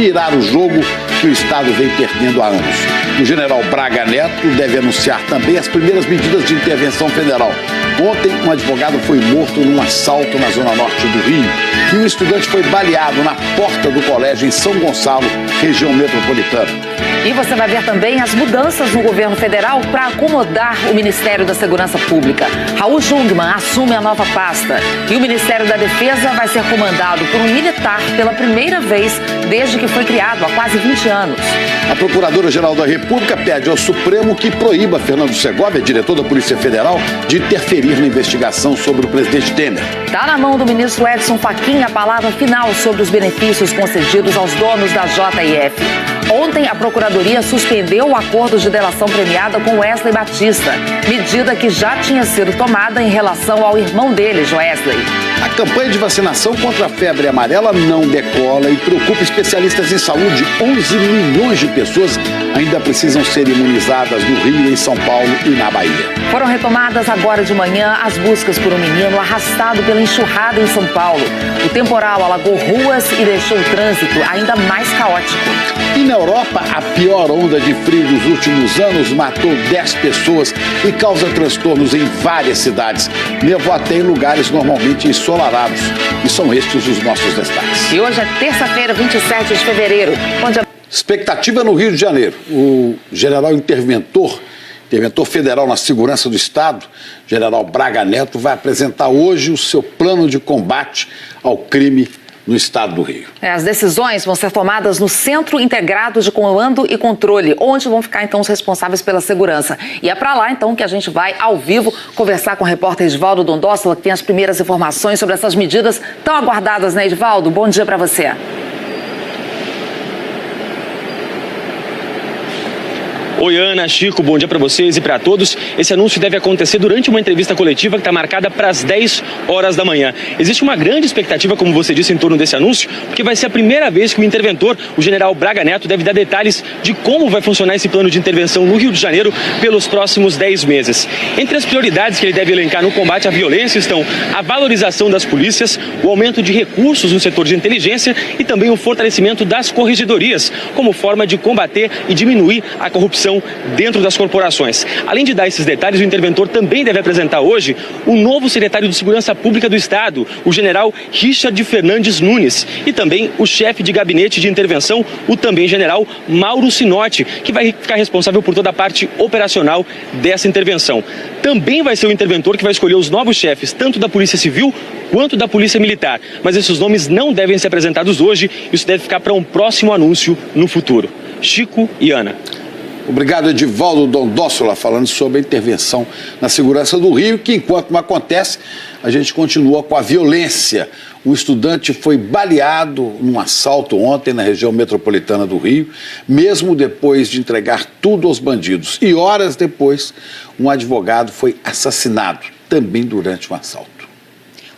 virar o jogo que o Estado vem perdendo há anos. O general Braga Neto deve anunciar também as primeiras medidas de intervenção federal. Ontem, um advogado foi morto num assalto na zona norte do Rio e um estudante foi baleado na porta do colégio em São Gonçalo, região metropolitana. E você vai ver também as mudanças no governo federal para acomodar o Ministério da Segurança Pública. Raul Jungmann assume a nova pasta e o Ministério da Defesa vai ser comandado por um militar pela primeira vez desde que foi criado, há quase 20 anos. A Procuradora-Geral da República pede ao Supremo que proíba Fernando Segovia, diretor da Polícia Federal, de interferir na investigação sobre o presidente Temer. Está na mão do ministro Edson Fachin a palavra final sobre os benefícios concedidos aos donos da JF. Ontem, a Procuradoria suspendeu o acordo de delação premiada com Wesley Batista, medida que já tinha sido tomada em relação ao irmão dele, Wesley. A campanha de vacinação contra a febre amarela não decola e preocupa especialistas em saúde. 11 milhões de pessoas ainda precisam ser imunizadas no Rio, em São Paulo e na Bahia. Foram retomadas agora de manhã as buscas por um menino arrastado pela enxurrada em São Paulo. O temporal alagou ruas e deixou o trânsito ainda mais caótico. E na Europa, a pior onda de frio dos últimos anos matou 10 pessoas e causa transtornos em várias cidades. Nevou até em lugares normalmente ensolarados. E são estes os nossos destaques. E hoje é terça-feira, 27 de fevereiro. Expectativa no Rio de Janeiro. O general interventor federal na segurança do Estado, general Braga Neto, vai apresentar hoje o seu plano de combate ao crime no estado do Rio. As decisões vão ser tomadas no Centro Integrado de Comando e Controle, onde vão ficar, então, os responsáveis pela segurança. E é para lá, então, que a gente vai, ao vivo, conversar com o repórter Edivaldo Dondossola, que tem as primeiras informações sobre essas medidas tão aguardadas, né, Edivaldo? Bom dia para você. Oi, Ana, Chico, bom dia para vocês e para todos. Esse anúncio deve acontecer durante uma entrevista coletiva que está marcada para as 10 horas da manhã. Existe uma grande expectativa, como você disse, em torno desse anúncio, porque vai ser a primeira vez que o interventor, o general Braga Neto, deve dar detalhes de como vai funcionar esse plano de intervenção no Rio de Janeiro pelos próximos 10 meses. Entre as prioridades que ele deve elencar no combate à violência estão a valorização das polícias, o aumento de recursos no setor de inteligência e também o fortalecimento das corregedorias, como forma de combater e diminuir a corrupção dentro das corporações. Além de dar esses detalhes, o interventor também deve apresentar hoje o novo secretário de Segurança Pública do Estado, o general Richard Fernandes Nunes, e também o chefe de gabinete de intervenção, o também general Mauro Sinotti, que vai ficar responsável por toda a parte operacional dessa intervenção. Também vai ser o interventor que vai escolher os novos chefes, tanto da Polícia Civil quanto da Polícia Militar. Mas esses nomes não devem ser apresentados hoje, isso deve ficar para um próximo anúncio no futuro. Chico e Ana. Obrigado, Edivaldo Dondossola, falando sobre a intervenção na segurança do Rio, que enquanto não acontece, a gente continua com a violência. Um estudante foi baleado num assalto ontem na região metropolitana do Rio, mesmo depois de entregar tudo aos bandidos. E horas depois, um advogado foi assassinado, também durante um assalto.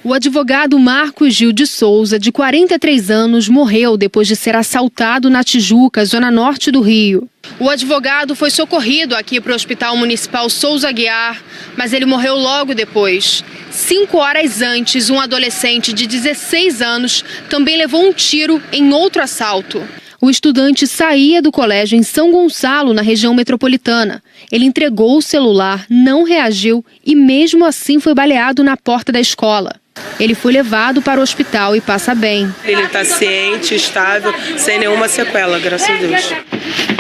O advogado Marcos Gil de Souza, de 43 anos, morreu depois de ser assaltado na Tijuca, zona norte do Rio. O advogado foi socorrido aqui para o Hospital Municipal Souza Aguiar, mas ele morreu logo depois. 5 horas antes, um adolescente de 16 anos também levou um tiro em outro assalto. O estudante saía do colégio em São Gonçalo, na região metropolitana. Ele entregou o celular, não reagiu e mesmo assim foi baleado na porta da escola. Ele foi levado para o hospital e passa bem. Ele está ciente, estável, sem nenhuma sequela, graças a Deus.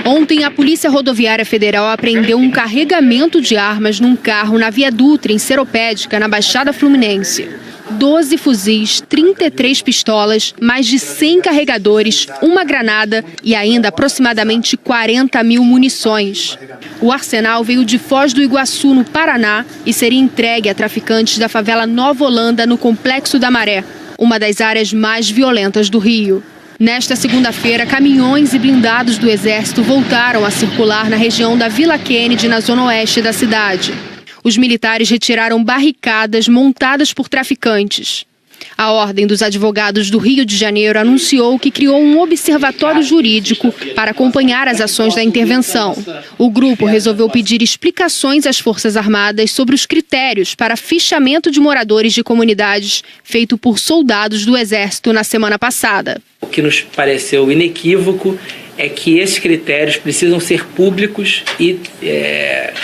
Ontem, a Polícia Rodoviária Federal apreendeu um carregamento de armas num carro na Via Dutra, em Seropédica, na Baixada Fluminense. 12 fuzis, 33 pistolas, mais de 100 carregadores, uma granada e ainda aproximadamente 40 mil munições. O arsenal veio de Foz do Iguaçu, no Paraná, e seria entregue a traficantes da favela Nova Holanda, no Complexo da Maré, uma das áreas mais violentas do Rio. Nesta segunda-feira, caminhões e blindados do Exército voltaram a circular na região da Vila Kennedy, na zona oeste da cidade. Os militares retiraram barricadas montadas por traficantes. A Ordem dos Advogados do Rio de Janeiro anunciou que criou um observatório jurídico para acompanhar as ações da intervenção. O grupo resolveu pedir explicações às Forças Armadas sobre os critérios para fichamento de moradores de comunidades feito por soldados do Exército na semana passada. O que nos pareceu inequívoco é que esses critérios precisam ser públicos e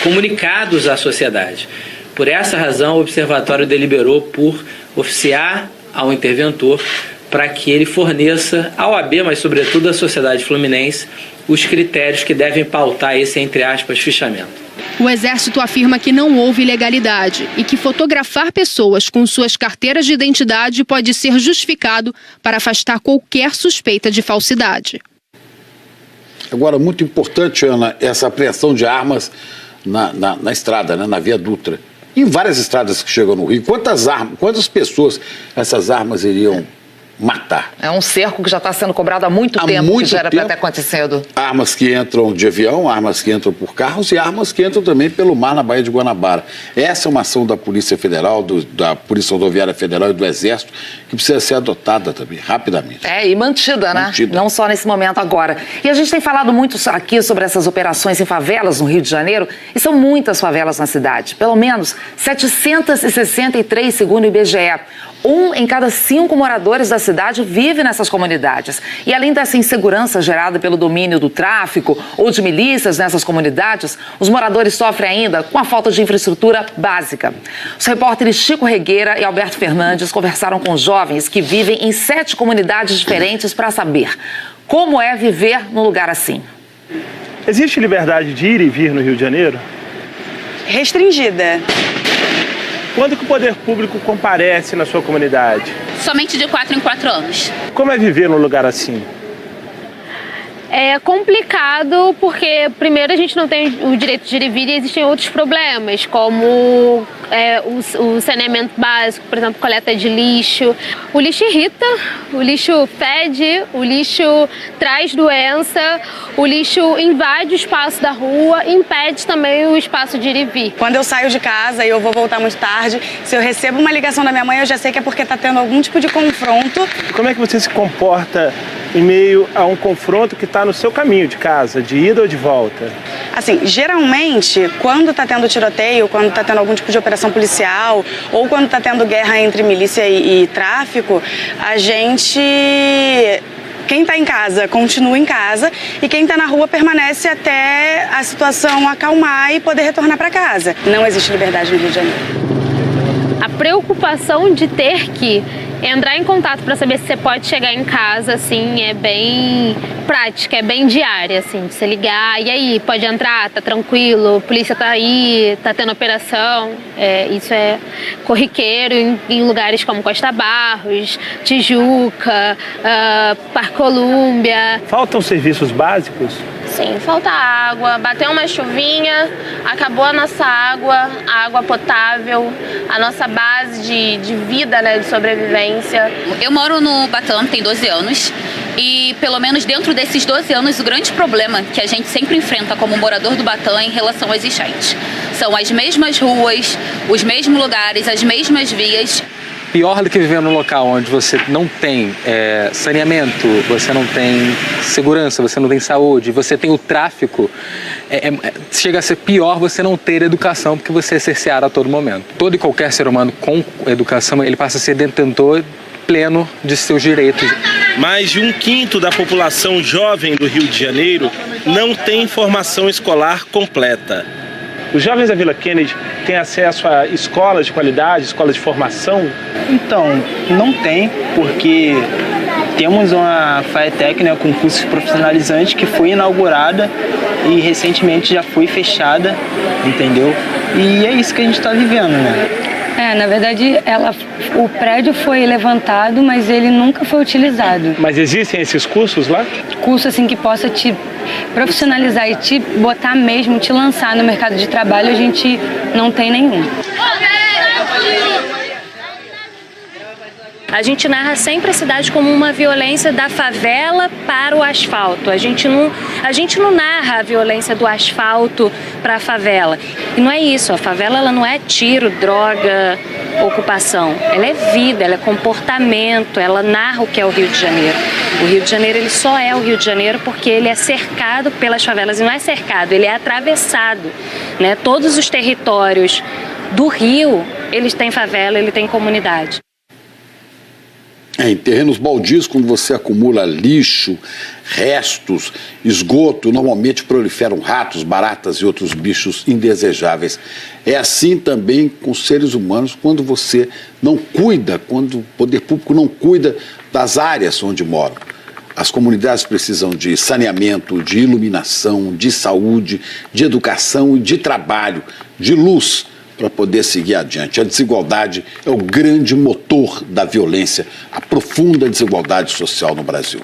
comunicados à sociedade. Por essa razão, o Observatório deliberou por oficiar ao interventor para que ele forneça à OAB, mas sobretudo à sociedade fluminense, os critérios que devem pautar esse, entre aspas, fichamento. O Exército afirma que não houve ilegalidade e que fotografar pessoas com suas carteiras de identidade pode ser justificado para afastar qualquer suspeita de falsidade. Agora, muito importante, Ana, essa apreensão de armas na estrada, né, na Via Dutra. Em várias estradas que chegam no Rio, quantas pessoas essas armas iriam matar? É um cerco que já está sendo cobrado há muito tempo, que já era para ter acontecido. Armas que entram de avião, armas que entram por carros e armas que entram também pelo mar na Baía de Guanabara. Essa é uma ação da Polícia Federal, da Polícia Rodoviária Federal e do Exército, que precisa ser adotada também, rapidamente. E mantida, né? Não só nesse momento agora. E a gente tem falado muito aqui sobre essas operações em favelas no Rio de Janeiro, e são muitas favelas na cidade. Pelo menos 763, segundo o IBGE. 1 em cada 5 moradores da cidade vive nessas comunidades. E além dessa insegurança gerada pelo domínio do tráfico ou de milícias nessas comunidades, os moradores sofrem ainda com a falta de infraestrutura básica. Os repórteres Chico Regueira e Alberto Fernandes conversaram com jovens que vivem em 7 comunidades diferentes para saber como é viver num lugar assim. Existe liberdade de ir e vir no Rio de Janeiro? Restringida. Quando que o poder público comparece na sua comunidade? Somente de 4 em 4 anos. Como é viver num lugar assim? É complicado porque, primeiro, a gente não tem o direito de ir e vir e existem outros problemas, como o saneamento básico, por exemplo, coleta de lixo. O lixo irrita, o lixo fede, o lixo traz doença, o lixo invade o espaço da rua, impede também o espaço de ir e vir. Quando eu saio de casa e eu vou voltar muito tarde, se eu recebo uma ligação da minha mãe, eu já sei que é porque está tendo algum tipo de confronto. Como é que você se comporta em meio a um confronto que está no seu caminho de casa, de ida ou de volta? Assim, geralmente, quando está tendo tiroteio, quando está tendo algum tipo de operação policial, ou quando está tendo guerra entre milícia e tráfico, a gente... Quem está em casa continua em casa e quem está na rua permanece até a situação acalmar e poder retornar para casa. Não existe liberdade no Rio de Janeiro. A preocupação de ter que entrar em contato para saber se você pode chegar em casa, assim, é bem prática, é bem diária, assim, de você ligar, e aí, pode entrar, tá tranquilo, a polícia tá aí, tá tendo operação, isso é corriqueiro em lugares como Costa Barros, Tijuca, Parque Colúmbia. Faltam serviços básicos? Sim, falta água, bateu uma chuvinha, acabou a nossa água, a água potável, a nossa base de vida, né, de sobrevivência. Eu moro no Batã, tem 12 anos, e pelo menos dentro desses 12 anos, o grande problema que a gente sempre enfrenta como morador do Batã em relação ao existente são as mesmas ruas, os mesmos lugares, as mesmas vias. Pior do que viver num local onde você não tem saneamento, você não tem segurança, você não tem saúde, você tem o tráfico, chega a ser pior você não ter educação, porque você é cerceado a todo momento. Todo e qualquer ser humano com educação, ele passa a ser detentor pleno de seus direitos. Mais de 1/5 da população jovem do Rio de Janeiro não tem formação escolar completa. Os jovens da Vila Kennedy têm acesso a escolas de qualidade, escolas de formação? Então, não tem, porque temos uma FATEC, né, com cursos profissionalizantes, que foi inaugurada e recentemente já foi fechada, entendeu? E é isso que a gente está vivendo, né? Na verdade, o prédio foi levantado, mas ele nunca foi utilizado. Mas existem esses cursos lá? Curso assim que possa te profissionalizar e te botar mesmo, te lançar no mercado de trabalho, a gente não tem nenhum. A gente narra sempre a cidade como uma violência da favela para o asfalto. A gente não narra a violência do asfalto para a favela. E não é isso, a favela ela não é tiro, droga, ocupação. Ela é vida, ela é comportamento, ela narra o que é o Rio de Janeiro. O Rio de Janeiro ele só é o Rio de Janeiro porque ele é cercado pelas favelas. E não é cercado, ele é atravessado, né? Todos os territórios do Rio, eles têm favela, ele tem comunidade. Em terrenos baldios, quando você acumula lixo, restos, esgoto, normalmente proliferam ratos, baratas e outros bichos indesejáveis. É assim também com os seres humanos quando você não cuida, quando o poder público não cuida das áreas onde moram. As comunidades precisam de saneamento, de iluminação, de saúde, de educação e de trabalho, de luz, para poder seguir adiante. A desigualdade é o grande motor da violência, a profunda desigualdade social no Brasil.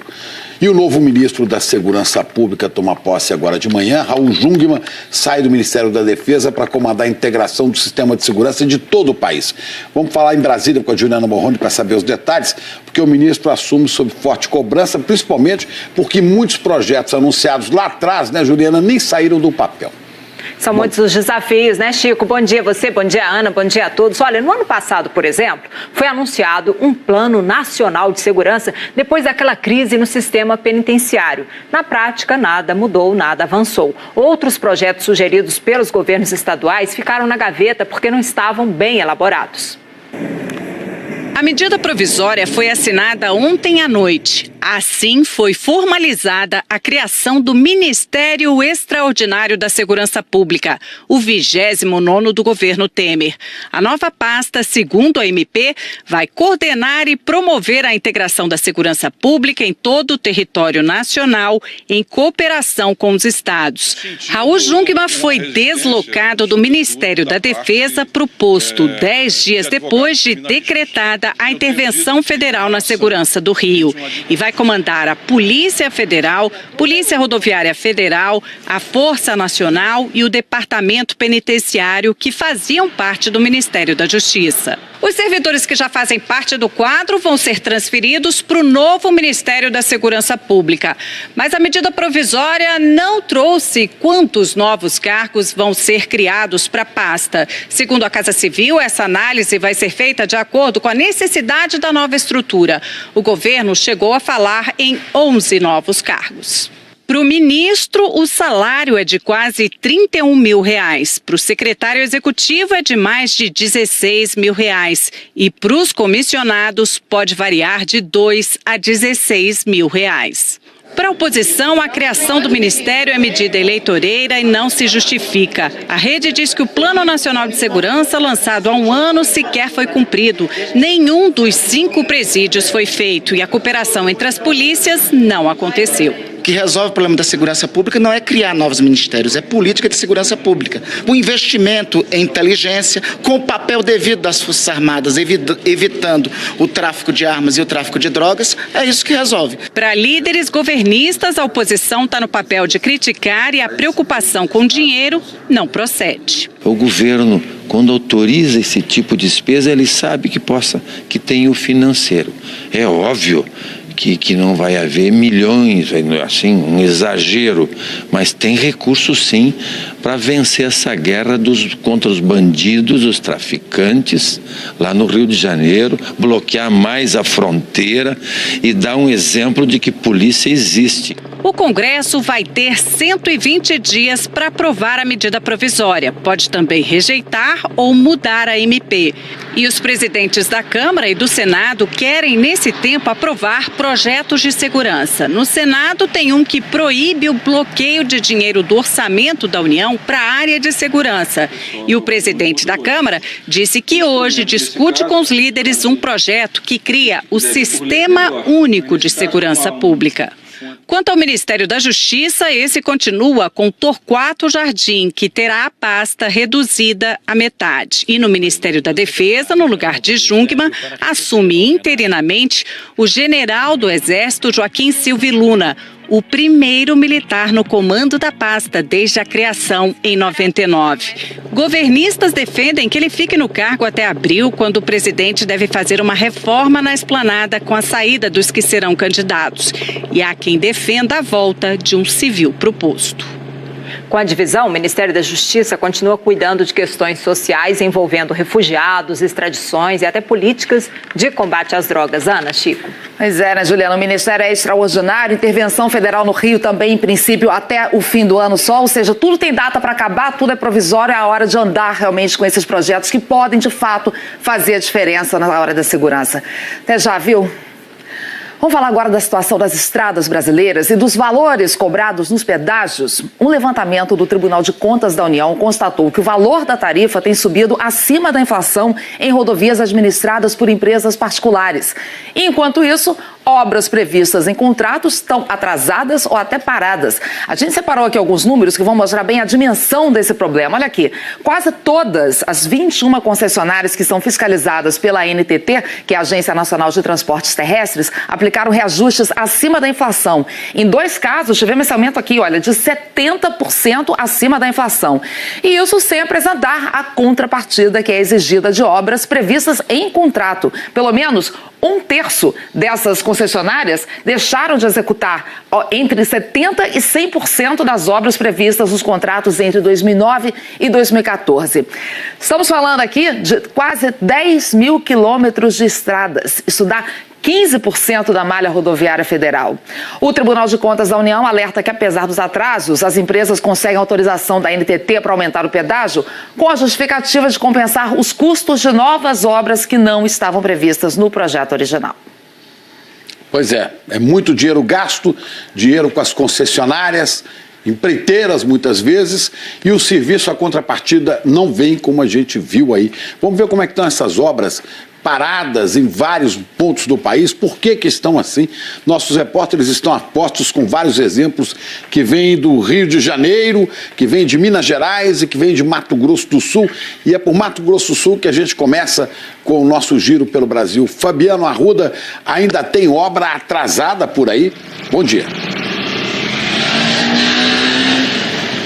E o novo ministro da Segurança Pública toma posse agora de manhã. Raul Jungmann sai do Ministério da Defesa para comandar a integração do sistema de segurança de todo o país. Vamos falar em Brasília com a Juliana Morrone para saber os detalhes, porque o ministro assume sob forte cobrança, principalmente porque muitos projetos anunciados lá atrás, né, Juliana, nem saíram do papel. São muitos os desafios, né, Chico? Bom dia a você, bom dia, Ana, bom dia a todos. Olha, no ano passado, por exemplo, foi anunciado um plano nacional de segurança depois daquela crise no sistema penitenciário. Na prática, nada mudou, nada avançou. Outros projetos sugeridos pelos governos estaduais ficaram na gaveta porque não estavam bem elaborados. A medida provisória foi assinada ontem à noite. Assim, foi formalizada a criação do Ministério Extraordinário da Segurança Pública, o 29º do governo Temer. A nova pasta, segundo a MP, vai coordenar e promover a integração da segurança pública em todo o território nacional, em cooperação com os estados. Raul Jungmann foi deslocado do Ministério da Defesa para o posto 10 dias depois de decretada a intervenção federal na segurança do Rio e vai comandar a Polícia Federal, Polícia Rodoviária Federal, a Força Nacional e o Departamento Penitenciário, que faziam parte do Ministério da Justiça. Os servidores que já fazem parte do quadro vão ser transferidos para o novo Ministério da Segurança Pública. Mas a medida provisória não trouxe quantos novos cargos vão ser criados para a pasta. Segundo a Casa Civil, essa análise vai ser feita de acordo com a necessidade da nova estrutura. O governo chegou a falar em 11 novos cargos. Para o ministro, o salário é de quase R$31 mil. Para o secretário executivo é de mais de R$16 mil. E para os comissionados pode variar de R$2 a R$16 mil. Para a oposição, a criação do ministério é medida eleitoreira e não se justifica. A rede diz que o Plano Nacional de Segurança, lançado há um ano, sequer foi cumprido. Nenhum dos 5 presídios foi feito e a cooperação entre as polícias não aconteceu. O que resolve o problema da segurança pública não é criar novos ministérios, é política de segurança pública. O investimento em inteligência, com o papel devido das Forças Armadas, evitando o tráfico de armas e o tráfico de drogas, é isso que resolve. Para líderes governistas, a oposição está no papel de criticar e a preocupação com dinheiro não procede. O governo, quando autoriza esse tipo de despesa, ele sabe que tem o financeiro. É óbvio que não vai haver milhões, assim, um exagero, mas tem recursos sim para vencer essa guerra contra os bandidos, os traficantes lá no Rio de Janeiro, bloquear mais a fronteira e dar um exemplo de que polícia existe. O Congresso vai ter 120 dias para aprovar a medida provisória. Pode também rejeitar ou mudar a MP. E os presidentes da Câmara e do Senado querem, nesse tempo, aprovar projetos de segurança. No Senado, tem um que proíbe o bloqueio de dinheiro do orçamento da União para a área de segurança. E o presidente da Câmara disse que hoje discute com os líderes um projeto que cria o Sistema Único de Segurança Pública. Quanto ao Ministério da Justiça, esse continua com Torquato Jardim, que terá a pasta reduzida à metade. E no Ministério da Defesa, no lugar de Jungmann, assume interinamente o general do Exército Joaquim Silva Luna. o primeiro militar no comando da pasta desde a criação em 99. Governistas defendem que ele fique no cargo até abril, quando o presidente deve fazer uma reforma na esplanada com a saída dos que serão candidatos. E há quem defenda a volta de um civil para o posto. Com a divisão, o Ministério da Justiça continua cuidando de questões sociais envolvendo refugiados, extradições e até políticas de combate às drogas. Ana, Chico. Pois é, né, Juliana? O Ministério é extraordinário, intervenção federal no Rio também, em princípio, até o fim do ano só, ou seja, tudo tem data para acabar, tudo é provisório, é a hora de andar realmente com esses projetos que podem, de fato, fazer a diferença na hora da segurança. Até já, viu? Vamos falar agora da situação das estradas brasileiras e dos valores cobrados nos pedágios. Um levantamento do Tribunal de Contas da União constatou que o valor da tarifa tem subido acima da inflação em rodovias administradas por empresas particulares. E, enquanto isso, obras previstas em contratos estão atrasadas ou até paradas. A gente separou aqui alguns números que vão mostrar bem a dimensão desse problema. Olha aqui, quase todas as 21 concessionárias que são fiscalizadas pela ANTT, que é a Agência Nacional de Transportes Terrestres, aplicaram reajustes acima da inflação. Em 2 casos, tivemos esse aumento aqui, olha, de 70% acima da inflação. E isso sem apresentar a contrapartida que é exigida de obras previstas em contrato. Pelo menos 1/3 dessas concessionárias deixaram de executar entre 70% e 100% das obras previstas nos contratos entre 2009 e 2014. Estamos falando aqui de quase 10 mil quilômetros de estradas. Isso dá 15% da malha rodoviária federal. O Tribunal de Contas da União alerta que, apesar dos atrasos, as empresas conseguem autorização da ANTT para aumentar o pedágio com a justificativa de compensar os custos de novas obras que não estavam previstas no projeto original. Pois é muito dinheiro gasto, dinheiro com as concessionárias, empreiteiras muitas vezes, e o serviço, a contrapartida, não vem como a gente viu aí. Vamos ver como é que estão essas obras paradas em vários pontos do país. Por que estão assim? Nossos repórteres estão a postos com vários exemplos que vêm do Rio de Janeiro, que vêm de Minas Gerais e que vêm de Mato Grosso do Sul. E é por Mato Grosso do Sul que a gente começa com o nosso giro pelo Brasil. Fabiano Arruda, ainda tem obra atrasada por aí? Bom dia.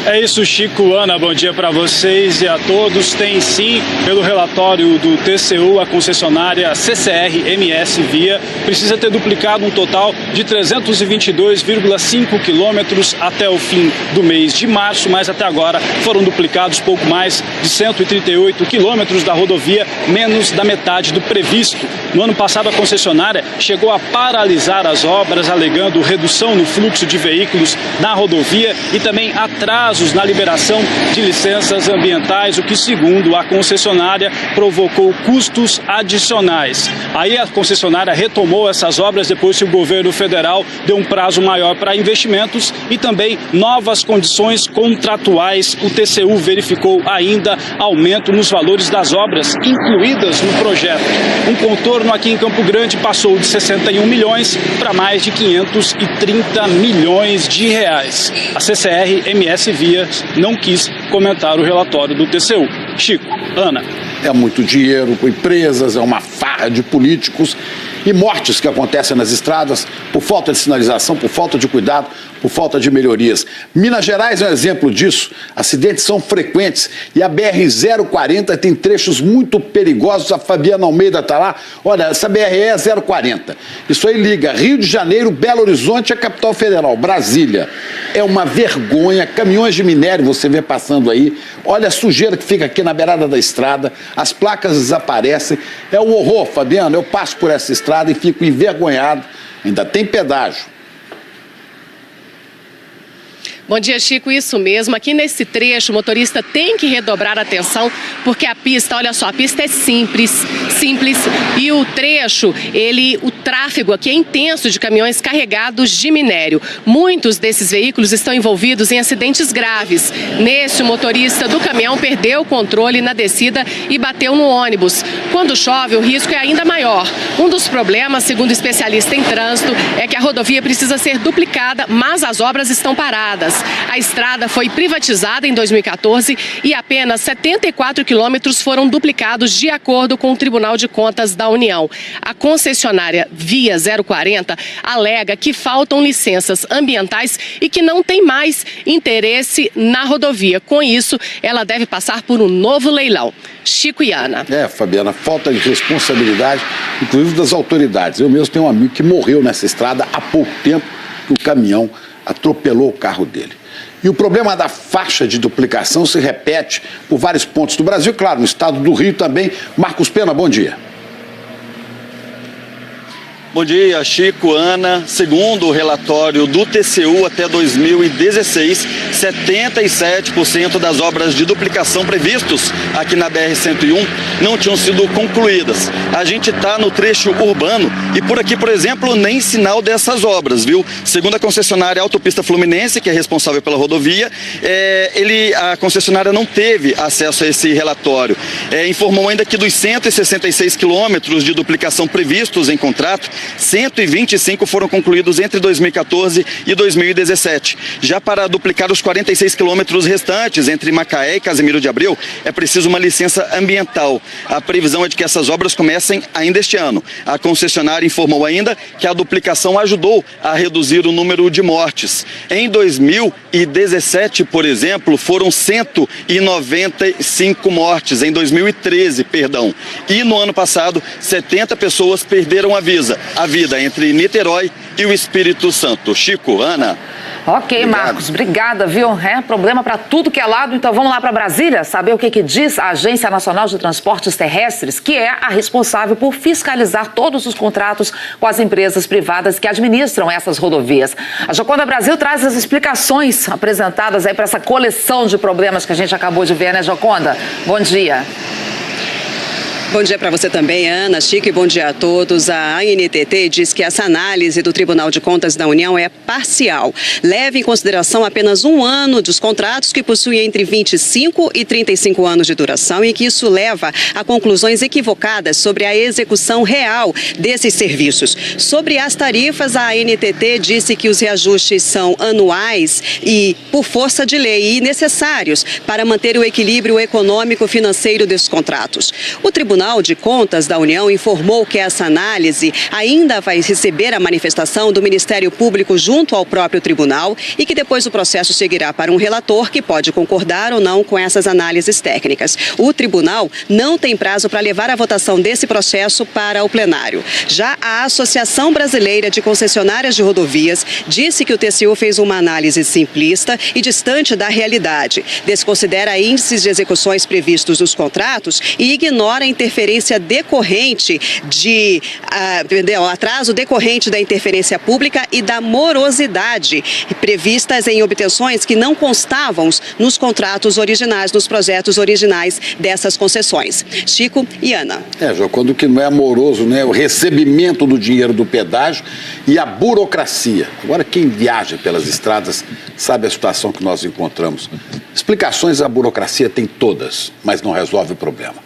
É isso, Chico, Ana, bom dia para vocês e a todos. Tem sim, pelo relatório do TCU, a concessionária CCR-MS Via precisa ter duplicado um total de 322,5 quilômetros até o fim do mês de março, mas até agora foram duplicados pouco mais de 138 quilômetros da rodovia, menos da metade do previsto. No ano passado, a concessionária chegou a paralisar as obras, alegando redução no fluxo de veículos na rodovia e também atraso na liberação de licenças ambientais, o que, segundo a concessionária, provocou custos adicionais. Aí a concessionária retomou essas obras depois que o governo federal deu um prazo maior para investimentos e também novas condições contratuais. O TCU verificou ainda aumento nos valores das obras incluídas no projeto. Um contorno aqui em Campo Grande passou de 61 milhões para mais de 530 milhões de reais. A CCR-MS Via não quis comentar o relatório do TCU. Chico, Ana. É muito dinheiro com empresas, é uma farra de políticos e mortes que acontecem nas estradas por falta de sinalização, por falta de cuidado, por falta de melhorias. Minas Gerais é um exemplo disso. Acidentes são frequentes e a BR-040 tem trechos muito perigosos. A Fabiana Almeida está lá. Olha, essa BR é 040. Isso aí liga Rio de Janeiro, Belo Horizonte, a capital federal, Brasília. É uma vergonha. Caminhões de minério você vê passando aí. Olha a sujeira que fica aqui na beirada da estrada. As placas desaparecem. É um horror, Fabiana. Eu passo por essa estrada e fico envergonhado. Ainda tem pedágio. Bom dia, Chico. Isso mesmo. Aqui nesse trecho, o motorista tem que redobrar a atenção, porque a pista, olha só, a pista é simples e o trecho, o tráfego aqui é intenso de caminhões carregados de minério. Muitos desses veículos estão envolvidos em acidentes graves. Nesse, o motorista do caminhão perdeu o controle na descida e bateu no ônibus. Quando chove, o risco é ainda maior. Um dos problemas, segundo especialista em trânsito, é que a rodovia precisa ser duplicada, mas as obras estão paradas. Contas. A estrada foi privatizada em 2014 e apenas 74 quilômetros foram duplicados de acordo com o Tribunal de Contas da União. A concessionária Via 040 alega que faltam licenças ambientais e que não tem mais interesse na rodovia. Com isso, ela deve passar por um novo leilão. Chico e Ana. Fabiana, falta de responsabilidade, inclusive das autoridades. Eu mesmo tenho um amigo que morreu nessa estrada há pouco tempo, que o caminhão atropelou o carro dele. E o problema da faixa de duplicação se repete por vários pontos do Brasil, claro, no estado do Rio também. Marcos Pena, bom dia. Bom dia, Chico, Ana. Segundo o relatório do TCU, até 2016, 77% das obras de duplicação previstos aqui na BR-101 não tinham sido concluídas. A gente está no trecho urbano e por aqui, por exemplo, nem sinal dessas obras, viu? Segundo a concessionária Autopista Fluminense, que é responsável pela rodovia, a concessionária não teve acesso a esse relatório. Informou ainda que dos 166 quilômetros de duplicação previstos em contrato, 125 foram concluídos entre 2014 e 2017. Já para duplicar os 46 quilômetros restantes entre Macaé e Casimiro de Abreu, é preciso uma licença ambiental. A previsão é de que essas obras comecem ainda este ano. A concessionária informou ainda que a duplicação ajudou a reduzir o número de mortes. Em 2017, por exemplo, foram 195 mortes, em 2013, perdão. E no ano passado, 70 pessoas perderam a vida entre Niterói e o Espírito Santo. Chico, Ana. Ok, obrigado. Marcos, obrigada, viu? Problema para tudo que é lado, então vamos lá para Brasília saber o que diz a Agência Nacional de Transportes Terrestres, que é a responsável por fiscalizar todos os contratos com as empresas privadas que administram essas rodovias. A Joconda Brasil traz as explicações apresentadas aí para essa coleção de problemas que a gente acabou de ver, né, Joconda? Bom dia. Bom dia para você também, Ana, Chico, e bom dia a todos. A ANTT diz que essa análise do Tribunal de Contas da União é parcial. Leva em consideração apenas um ano dos contratos que possuem entre 25 e 35 anos de duração e que isso leva a conclusões equivocadas sobre a execução real desses serviços. Sobre as tarifas, a ANTT disse que os reajustes são anuais e por força de lei e necessários para manter o equilíbrio econômico-financeiro desses contratos. O Tribunal de Contas da União informou que essa análise ainda vai receber a manifestação do Ministério Público junto ao próprio tribunal e que depois o processo seguirá para um relator que pode concordar ou não com essas análises técnicas. O tribunal não tem prazo para levar a votação desse processo para o plenário. Já a Associação Brasileira de Concessionárias de Rodovias disse que o TCU fez uma análise simplista e distante da realidade. Desconsidera índices de execuções previstos nos contratos e ignora a interferência decorrente atraso decorrente da interferência pública e da morosidade previstas em obtenções que não constavam nos contratos originais, nos projetos originais dessas concessões. Chico e Ana. Quando que não é amoroso, né? O recebimento do dinheiro do pedágio e a burocracia. Agora, quem viaja pelas estradas sabe a situação que nós encontramos. Explicações a burocracia tem todas, mas não resolve o problema.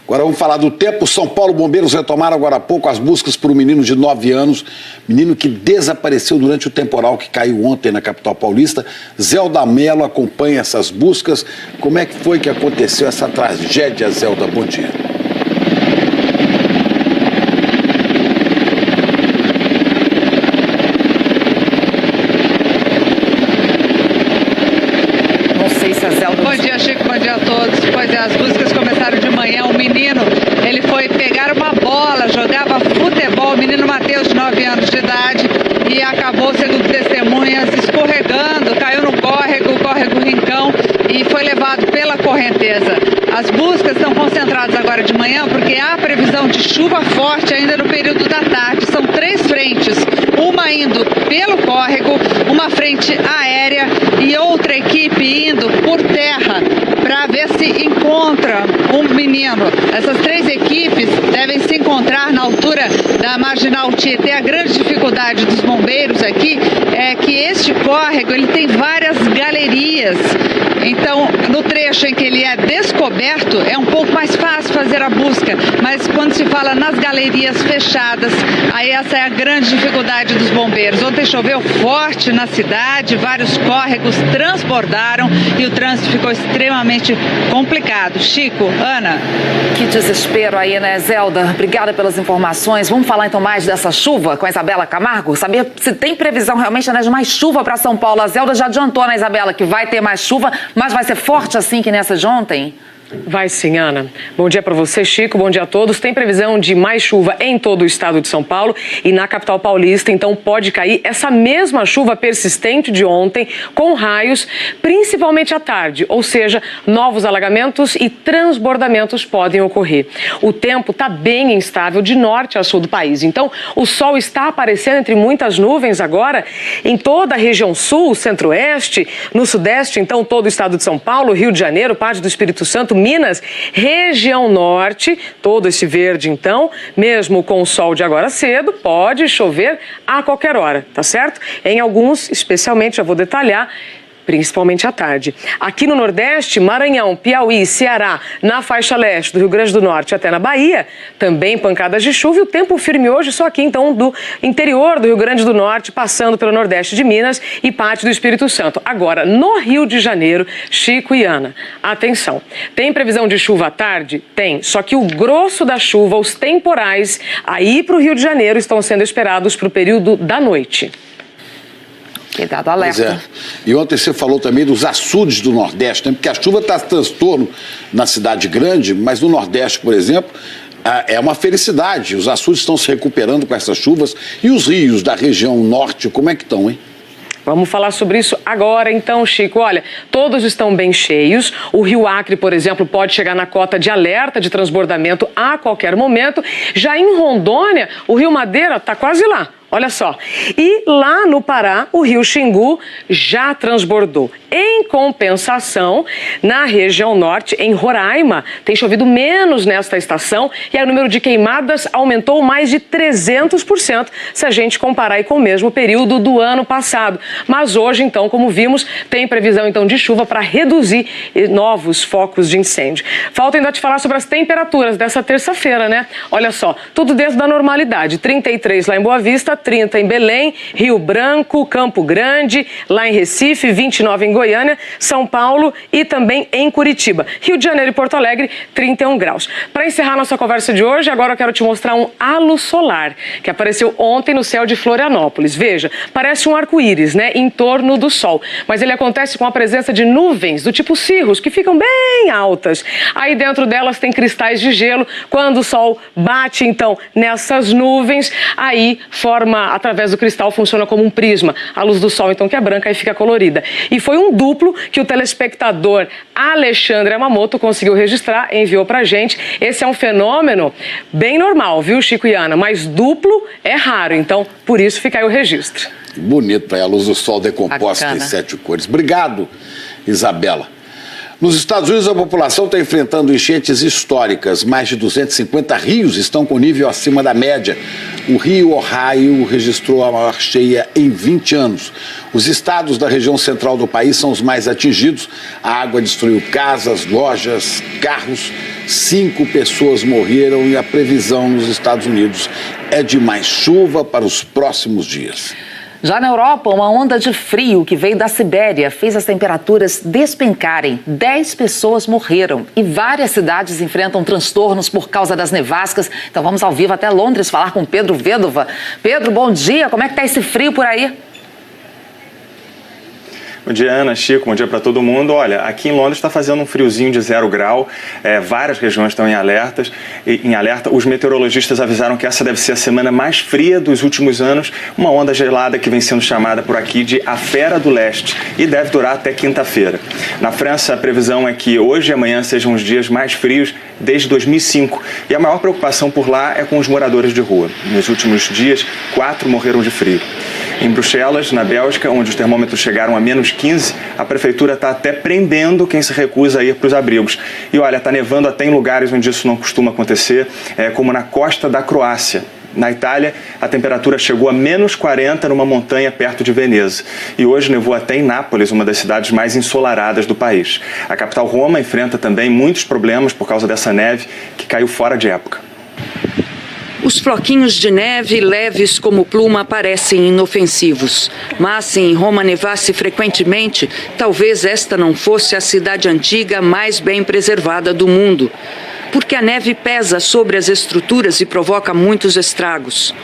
Agora vamos falar do tempo. São Paulo, bombeiros retomaram agora há pouco as buscas por um menino de 9 anos, menino que desapareceu durante o temporal que caiu ontem na capital paulista. Zelda Mello acompanha essas buscas. Como é que foi que aconteceu essa tragédia, Zelda? Bom dia. Bom dia, Chico, bom dia a todos. Pois é, as buscas começaram de manhã. O menino, ele foi pegar uma bola, jogava futebol, o menino Matheus, de 9 anos de idade, e acabou, segundo testemunhas, escorregando, caiu no córrego, o córrego Rincão, e foi levado pela correnteza. As buscas estão concentradas agora de manhã porque há previsão de chuva forte ainda no período da tarde. São 3 frentes, uma indo pelo córrego, uma frente aérea e outra equipe indo por terra para ver se encontra um menino. Essas 3 equipes devem se encontrar na altura da Marginal Tietê. A grande dificuldade dos bombeiros aqui é que este córrego ele tem várias galerias Então, no trecho em que ele é descoberto, é um pouco mais fácil fazer a busca, mas quando se fala nas galerias fechadas, aí essa é a grande dificuldade dos bombeiros. Ontem choveu forte na cidade, vários córregos transbordaram e o trânsito ficou extremamente complicado. Chico, Ana. Que desespero aí, né, Zelda? Obrigada pelas informações. Vamos falar então mais dessa chuva com a Isabela Camargo? Saber se tem previsão realmente, né, de mais chuva para São Paulo. A Zelda já adiantou, né, Isabela, que vai ter mais chuva, mas vai ser forte assim que nessa de ontem? Vai sim, Ana. Bom dia para você, Chico. Bom dia a todos. Tem previsão de mais chuva em todo o estado de São Paulo e na capital paulista, então pode cair essa mesma chuva persistente de ontem, com raios, principalmente à tarde, ou seja, novos alagamentos e transbordamentos podem ocorrer. O tempo está bem instável de norte a sul do país, então o sol está aparecendo entre muitas nuvens agora em toda a região sul, centro-oeste, no sudeste, então todo o estado de São Paulo, Rio de Janeiro, parte do Espírito Santo, Minas, região norte, todo esse verde então, mesmo com o sol de agora cedo, pode chover a qualquer hora, tá certo? Em alguns, especialmente, já vou detalhar, principalmente à tarde. Aqui no Nordeste, Maranhão, Piauí, Ceará, na faixa leste do Rio Grande do Norte até na Bahia, também pancadas de chuva e o tempo firme hoje só aqui então do interior do Rio Grande do Norte, passando pelo Nordeste de Minas e parte do Espírito Santo. Agora, no Rio de Janeiro, Chico e Ana, atenção, tem previsão de chuva à tarde? Tem, só que o grosso da chuva, os temporais, aí para o Rio de Janeiro estão sendo esperados para o período da noite. Cuidado, alerta. Pois é. E ontem você falou também dos açudes do Nordeste, né? Porque a chuva está transtorno na cidade grande, mas no Nordeste, por exemplo, é uma felicidade. Os açudes estão se recuperando com essas chuvas. E os rios da região norte, como é que estão, hein? Vamos falar sobre isso agora, então, Chico. Olha, todos estão bem cheios. O Rio Acre, por exemplo, pode chegar na cota de alerta de transbordamento a qualquer momento. Já em Rondônia, o Rio Madeira está quase lá. Olha só, e lá no Pará, o rio Xingu já transbordou. Em compensação, na região norte, em Roraima, tem chovido menos nesta estação e aí o número de queimadas aumentou mais de 300% se a gente comparar aí com o mesmo período do ano passado. Mas hoje, então, como vimos, tem previsão então de chuva para reduzir novos focos de incêndio. Falta ainda te falar sobre as temperaturas dessa terça-feira, né? Olha só, tudo dentro da normalidade. 33 lá em Boa Vista, 30 em Belém, Rio Branco, Campo Grande, lá em Recife, 29 em Goiânia, São Paulo e também em Curitiba. Rio de Janeiro e Porto Alegre, 31 graus. Para encerrar nossa conversa de hoje, agora eu quero te mostrar um halo solar que apareceu ontem no céu de Florianópolis. Veja, parece um arco-íris, né, em torno do sol, mas ele acontece com a presença de nuvens do tipo cirrus, que ficam bem altas. Aí dentro delas tem cristais de gelo. Quando o sol bate, então, nessas nuvens, aí forma através do cristal, funciona como um prisma. A luz do sol, então, que é branca e fica colorida. E foi um duplo que o telespectador Alexandre Yamamoto conseguiu registrar, enviou pra gente. Esse é um fenômeno bem normal, viu, Chico e Ana? Mas duplo é raro, então, por isso fica aí o registro. Bonito, a luz do sol decomposta em 7 cores. Obrigado, Isabela. Nos Estados Unidos, a população está enfrentando enchentes históricas. Mais de 250 rios estão com nível acima da média. O rio Ohio registrou a maior cheia em 20 anos. Os estados da região central do país são os mais atingidos. A água destruiu casas, lojas, carros. 5 pessoas morreram e a previsão nos Estados Unidos é de mais chuva para os próximos dias. Já na Europa, uma onda de frio que veio da Sibéria fez as temperaturas despencarem. 10 pessoas morreram e várias cidades enfrentam transtornos por causa das nevascas. Então vamos ao vivo até Londres falar com Pedro Vedova. Pedro, bom dia. Como é que está esse frio por aí? Bom dia, Ana, Chico, bom dia para todo mundo. Olha, aqui em Londres está fazendo um friozinho de 0 grau, várias regiões estão em alerta. Os meteorologistas avisaram que essa deve ser a semana mais fria dos últimos anos, uma onda gelada que vem sendo chamada por aqui de a Fera do Leste e deve durar até quinta-feira. Na França, a previsão é que hoje e amanhã sejam os dias mais frios desde 2005 e a maior preocupação por lá é com os moradores de rua. Nos últimos dias, 4 morreram de frio. Em Bruxelas, na Bélgica, onde os termômetros chegaram a menos 15, a prefeitura está até prendendo quem se recusa a ir para os abrigos. E olha, está nevando até em lugares onde isso não costuma acontecer, como na costa da Croácia. Na Itália, a temperatura chegou a menos 40 numa montanha perto de Veneza. E hoje nevou até em Nápoles, uma das cidades mais ensolaradas do país. A capital Roma enfrenta também muitos problemas por causa dessa neve que caiu fora de época. Os floquinhos de neve, leves como pluma, parecem inofensivos. Mas se em Roma nevasse frequentemente, talvez esta não fosse a cidade antiga mais bem preservada do mundo. Porque a neve pesa sobre as estruturas e provoca muitos estragos.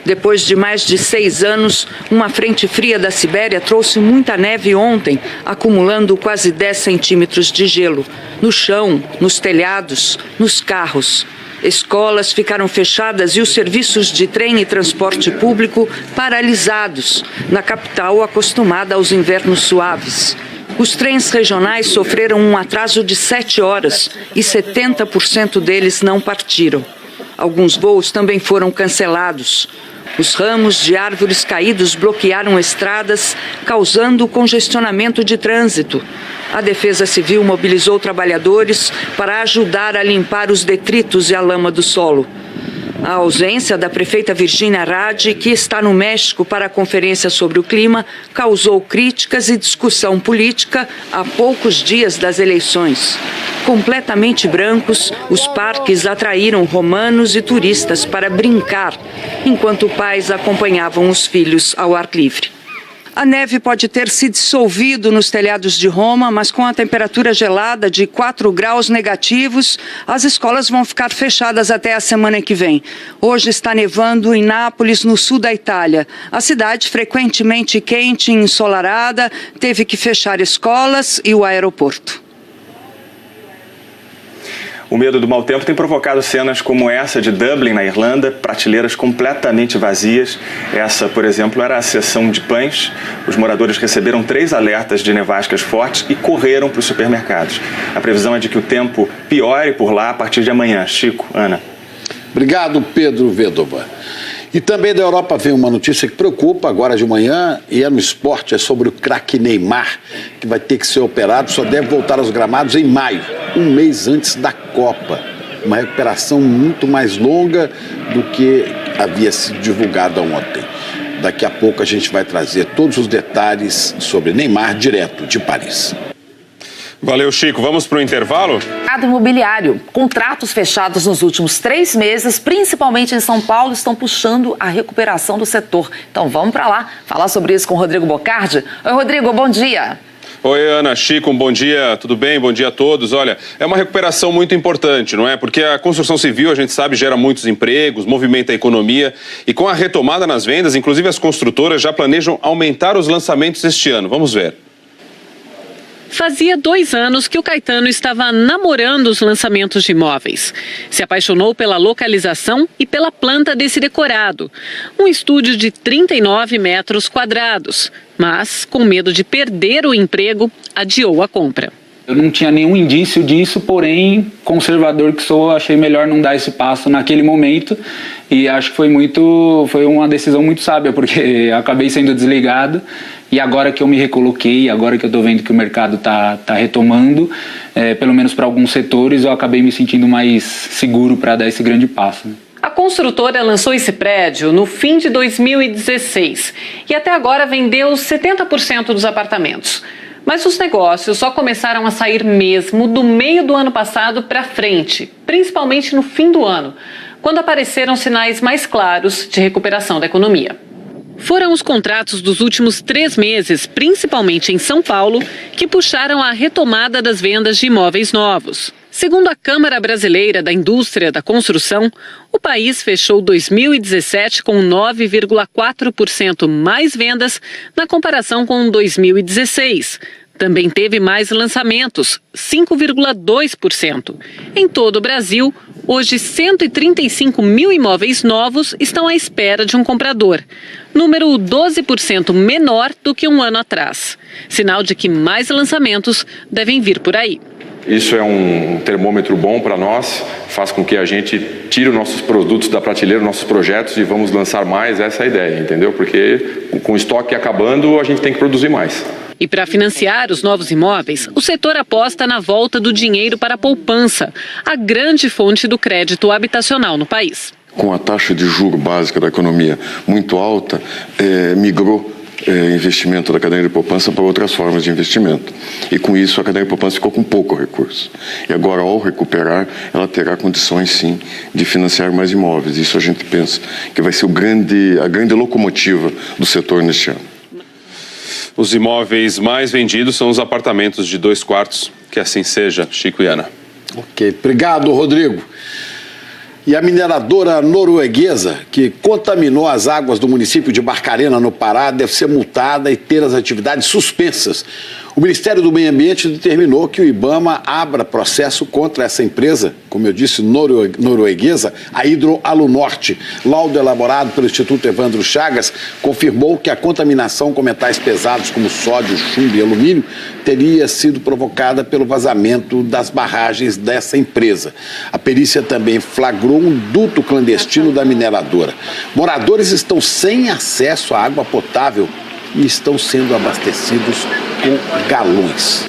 Depois de mais de 6 anos, uma frente fria da Sibéria trouxe muita neve ontem, acumulando quase 10 centímetros de gelo. No chão, nos telhados, nos carros. Escolas ficaram fechadas e os serviços de trem e transporte público paralisados, na capital acostumada aos invernos suaves. Os trens regionais sofreram um atraso de 7 horas e 70% deles não partiram. Alguns voos também foram cancelados. Os ramos de árvores caídos bloquearam estradas, causando congestionamento de trânsito. A Defesa Civil mobilizou trabalhadores para ajudar a limpar os detritos e a lama do solo. A ausência da prefeita Virginia Radi, que está no México para a conferência sobre o clima, causou críticas e discussão política a poucos dias das eleições. Completamente brancos, os parques atraíram romanos e turistas para brincar, enquanto pais acompanhavam os filhos ao ar livre. A neve pode ter se dissolvido nos telhados de Roma, mas com a temperatura gelada de 4 graus negativos, as escolas vão ficar fechadas até a semana que vem. Hoje está nevando em Nápoles, no sul da Itália. A cidade, frequentemente quente e ensolarada, teve que fechar escolas e o aeroporto. O medo do mau tempo tem provocado cenas como essa de Dublin, na Irlanda, prateleiras completamente vazias. Essa, por exemplo, era a seção de pães. Os moradores receberam 3 alertas de nevascas fortes e correram para os supermercados. A previsão é de que o tempo piore por lá a partir de amanhã. Chico, Ana. Obrigado, Pedro Vedova. E também da Europa vem uma notícia que preocupa agora de manhã, e é no esporte, é sobre o craque Neymar, que vai ter que ser operado, só deve voltar aos gramados em maio, um mês antes da Copa. Uma recuperação muito mais longa do que havia sido divulgada ontem. Daqui a pouco a gente vai trazer todos os detalhes sobre Neymar direto de Paris. Valeu, Chico. Vamos para o intervalo? Mercado imobiliário. Contratos fechados nos últimos 3 meses, principalmente em São Paulo, estão puxando a recuperação do setor. Então vamos para lá falar sobre isso com o Rodrigo Bocardi. Oi, Rodrigo, bom dia. Oi, Ana, Chico, um bom dia, tudo bem? Bom dia a todos. Olha, é uma recuperação muito importante, não é? Porque a construção civil, a gente sabe, gera muitos empregos, movimenta a economia e com a retomada nas vendas, inclusive as construtoras já planejam aumentar os lançamentos este ano. Vamos ver. Fazia 2 anos que o Caetano estava namorando os lançamentos de imóveis. Se apaixonou pela localização e pela planta desse decorado. Um estúdio de 39 metros quadrados. Mas, com medo de perder o emprego, adiou a compra. Eu não tinha nenhum indício disso, porém, conservador que sou, achei melhor não dar esse passo naquele momento. E acho que foi uma decisão muito sábia, porque acabei sendo desligado. E agora que eu me recoloquei, agora que eu estou vendo que o mercado tá retomando, pelo menos para alguns setores, eu acabei me sentindo mais seguro para dar esse grande passo. A construtora lançou esse prédio no fim de 2016 e até agora vendeu 70% dos apartamentos. Mas os negócios só começaram a sair mesmo do meio do ano passado para frente, principalmente no fim do ano, quando apareceram sinais mais claros de recuperação da economia. Foram os contratos dos últimos 3 meses, principalmente em São Paulo, que puxaram a retomada das vendas de imóveis novos. Segundo a Câmara Brasileira da Indústria da Construção, o país fechou 2017 com 9,4% mais vendas na comparação com 2016. Também teve mais lançamentos, 5,2%. Em todo o Brasil, hoje 135 mil imóveis novos estão à espera de um comprador. Número 12% menor do que um ano atrás. Sinal de que mais lançamentos devem vir por aí. Isso é um termômetro bom para nós, faz com que a gente tire os nossos produtos da prateleira, nossos projetos e vamos lançar mais, essa é a ideia, entendeu? Porque com o estoque acabando, a gente tem que produzir mais. E para financiar os novos imóveis, o setor aposta na volta do dinheiro para a poupança, a grande fonte do crédito habitacional no país. com a taxa de juro básica da economia muito alta, migrou investimento da cadeia de poupança para outras formas de investimento. E com isso a cadeia de poupança ficou com pouco recurso. E agora, ao recuperar, ela terá condições, sim, de financiar mais imóveis. Isso a gente pensa que vai ser a grande locomotiva do setor neste ano. Os imóveis mais vendidos são os apartamentos de 2 quartos. Que assim seja, Chico e Ana. Ok, obrigado, Rodrigo. E a mineradora norueguesa, que contaminou as águas do município de Barcarena, no Pará, deve ser multada e ter as atividades suspensas. O Ministério do Meio Ambiente determinou que o IBAMA abra processo contra essa empresa, como eu disse, norueguesa, a Hidroalunorte. Laudo elaborado pelo Instituto Evandro Chagas confirmou que a contaminação com metais pesados como sódio, chumbo e alumínio teria sido provocada pelo vazamento das barragens dessa empresa. A perícia também flagrou um duto clandestino da mineradora. Moradores estão sem acesso à água potável e estão sendo abastecidos com galões.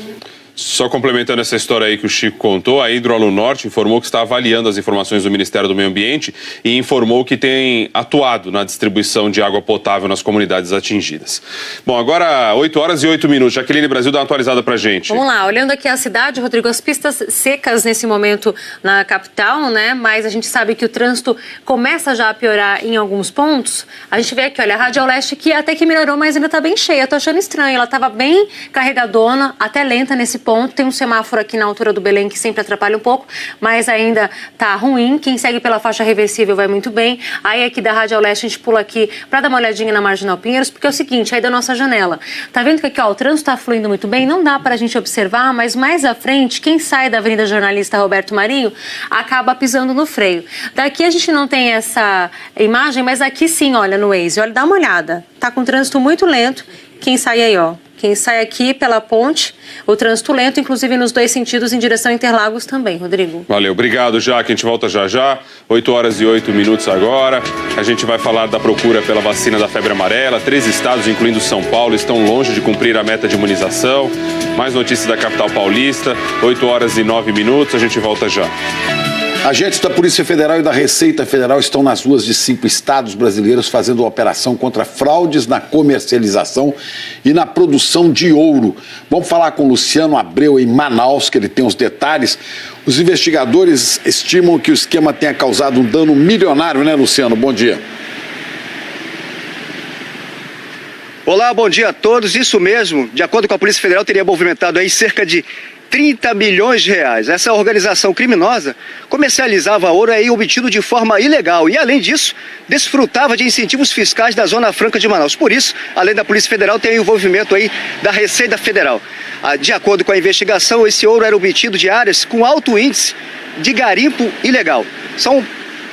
Só complementando essa história aí que o Chico contou, a Hidroalunorte informou que está avaliando as informações do Ministério do Meio Ambiente e informou que tem atuado na distribuição de água potável nas comunidades atingidas. Bom, agora 8 horas e 8 minutos. Jaqueline Brasil dá uma atualizada pra gente. Vamos lá, olhando aqui a cidade, Rodrigo, as pistas secas nesse momento na capital, né? Mas a gente sabe que o trânsito começa já a piorar em alguns pontos. A gente vê aqui, olha, a Radial Leste que até que melhorou, mas ainda tá bem cheia. Eu tô achando estranho, ela tava bem carregadona, até lenta nesse ponto. Tem um semáforo aqui na altura do Belém que sempre atrapalha um pouco, mas ainda tá ruim. Quem segue pela faixa reversível vai muito bem. Aí aqui da Radial Leste a gente pula aqui para dar uma olhadinha na Marginal Pinheiros, porque é o seguinte, aí da nossa janela. Tá vendo que aqui, ó, o trânsito tá fluindo muito bem? Não dá para a gente observar, mas mais à frente, quem sai da Avenida Jornalista Roberto Marinho acaba pisando no freio. Daqui a gente não tem essa imagem, mas aqui sim, olha, no Waze. Olha, dá uma olhada. Tá com trânsito muito lento. Quem sai aí, ó. Quem sai aqui pela ponte, o trânsito lento, inclusive nos 2 sentidos, em direção a Interlagos também, Rodrigo. Valeu, obrigado, Jaque. A gente volta já já. 8 horas e 8 minutos agora. A gente vai falar da procura pela vacina da febre amarela. 3 estados, incluindo São Paulo, estão longe de cumprir a meta de imunização. Mais notícias da capital paulista. 8 horas e 9 minutos. A gente volta já. Agentes da Polícia Federal e da Receita Federal estão nas ruas de 5 estados brasileiros fazendo uma operação contra fraudes na comercialização e na produção de ouro. Vamos falar com Luciano Abreu em Manaus, que ele tem os detalhes. Os investigadores estimam que o esquema tenha causado um dano milionário, né, Luciano? Bom dia. Olá, bom dia a todos. Isso mesmo, de acordo com a Polícia Federal, teria movimentado aí cerca de 30 milhões de reais. Essa organização criminosa comercializava ouro aí obtido de forma ilegal e, além disso, desfrutava de incentivos fiscais da Zona Franca de Manaus. Por isso, além da Polícia Federal, tem o envolvimento aí da Receita Federal. De acordo com a investigação, esse ouro era obtido de áreas com alto índice de garimpo ilegal. São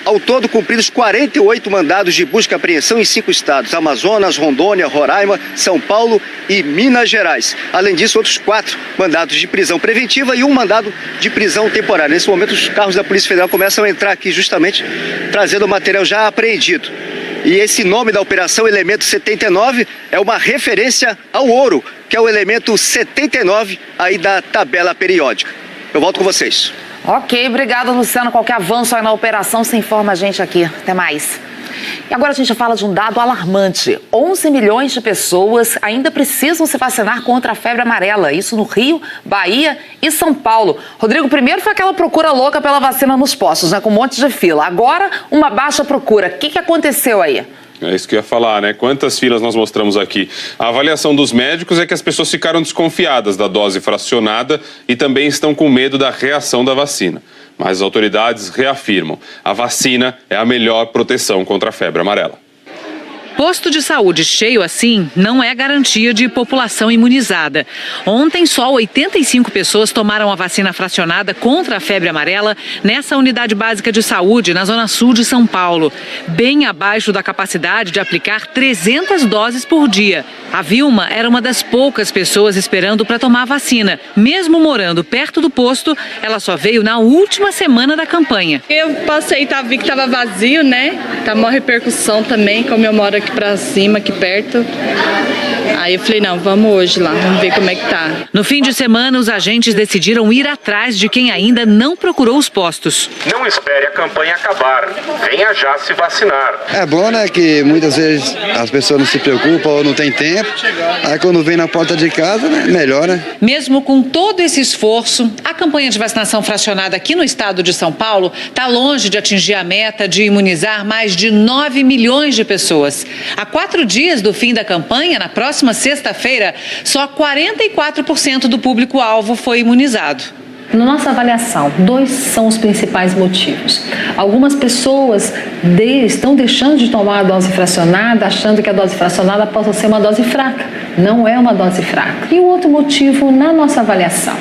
ao todo cumpridos 48 mandados de busca e apreensão em 5 estados: Amazonas, Rondônia, Roraima, São Paulo e Minas Gerais. Além disso, outros 4 mandados de prisão preventiva e 1 mandado de prisão temporária. Nesse momento, os carros da Polícia Federal começam a entrar aqui justamente trazendo o material já apreendido. E esse nome da operação, Elemento 79, é uma referência ao ouro, que é o elemento 79 aí da tabela periódica. Eu volto com vocês. Ok, obrigado, Luciano. Qualquer avanço aí na operação, você informa a gente aqui. Até mais. E agora a gente fala de um dado alarmante. 11 milhões de pessoas ainda precisam se vacinar contra a febre amarela. Isso no Rio, Bahia e São Paulo. Rodrigo, primeiro foi aquela procura louca pela vacina nos postos, né, com um monte de fila. Agora, uma baixa procura. O que aconteceu aí? É isso que eu ia falar, né? Quantas filas nós mostramos aqui? A avaliação dos médicos é que as pessoas ficaram desconfiadas da dose fracionada e também estão com medo da reação da vacina. Mas as autoridades reafirmam: a vacina é a melhor proteção contra a febre amarela. Posto de saúde cheio assim não é garantia de população imunizada. Ontem, só 85 pessoas tomaram a vacina fracionada contra a febre amarela nessa unidade básica de saúde na zona sul de São Paulo, bem abaixo da capacidade de aplicar 300 doses por dia. A Vilma era uma das poucas pessoas esperando para tomar a vacina. Mesmo morando perto do posto, ela só veio na última semana da campanha. Eu passei, vi que estava vazio, né? Tá uma repercussão também, como eu moro aqui pra cima, aqui perto. Aí eu falei, não, vamos hoje lá, vamos ver como é que tá. No fim de semana, os agentes decidiram ir atrás de quem ainda não procurou os postos. Não espere a campanha acabar. Venha já se vacinar. É bom, né, que muitas vezes as pessoas não se preocupam ou não tem tempo. Aí quando vem na porta de casa, né, melhor, né? Mesmo com todo esse esforço, a campanha de vacinação fracionada aqui no estado de São Paulo está longe de atingir a meta de imunizar mais de 9 milhões de pessoas. Há 4 dias do fim da campanha, na próxima sexta-feira, só 44% do público-alvo foi imunizado. Na nossa avaliação, 2 são os principais motivos. Algumas pessoas estão deixando de tomar a dose fracionada, achando que a dose fracionada possa ser uma dose fraca. Não é uma dose fraca. E o outro motivo, na nossa avaliação,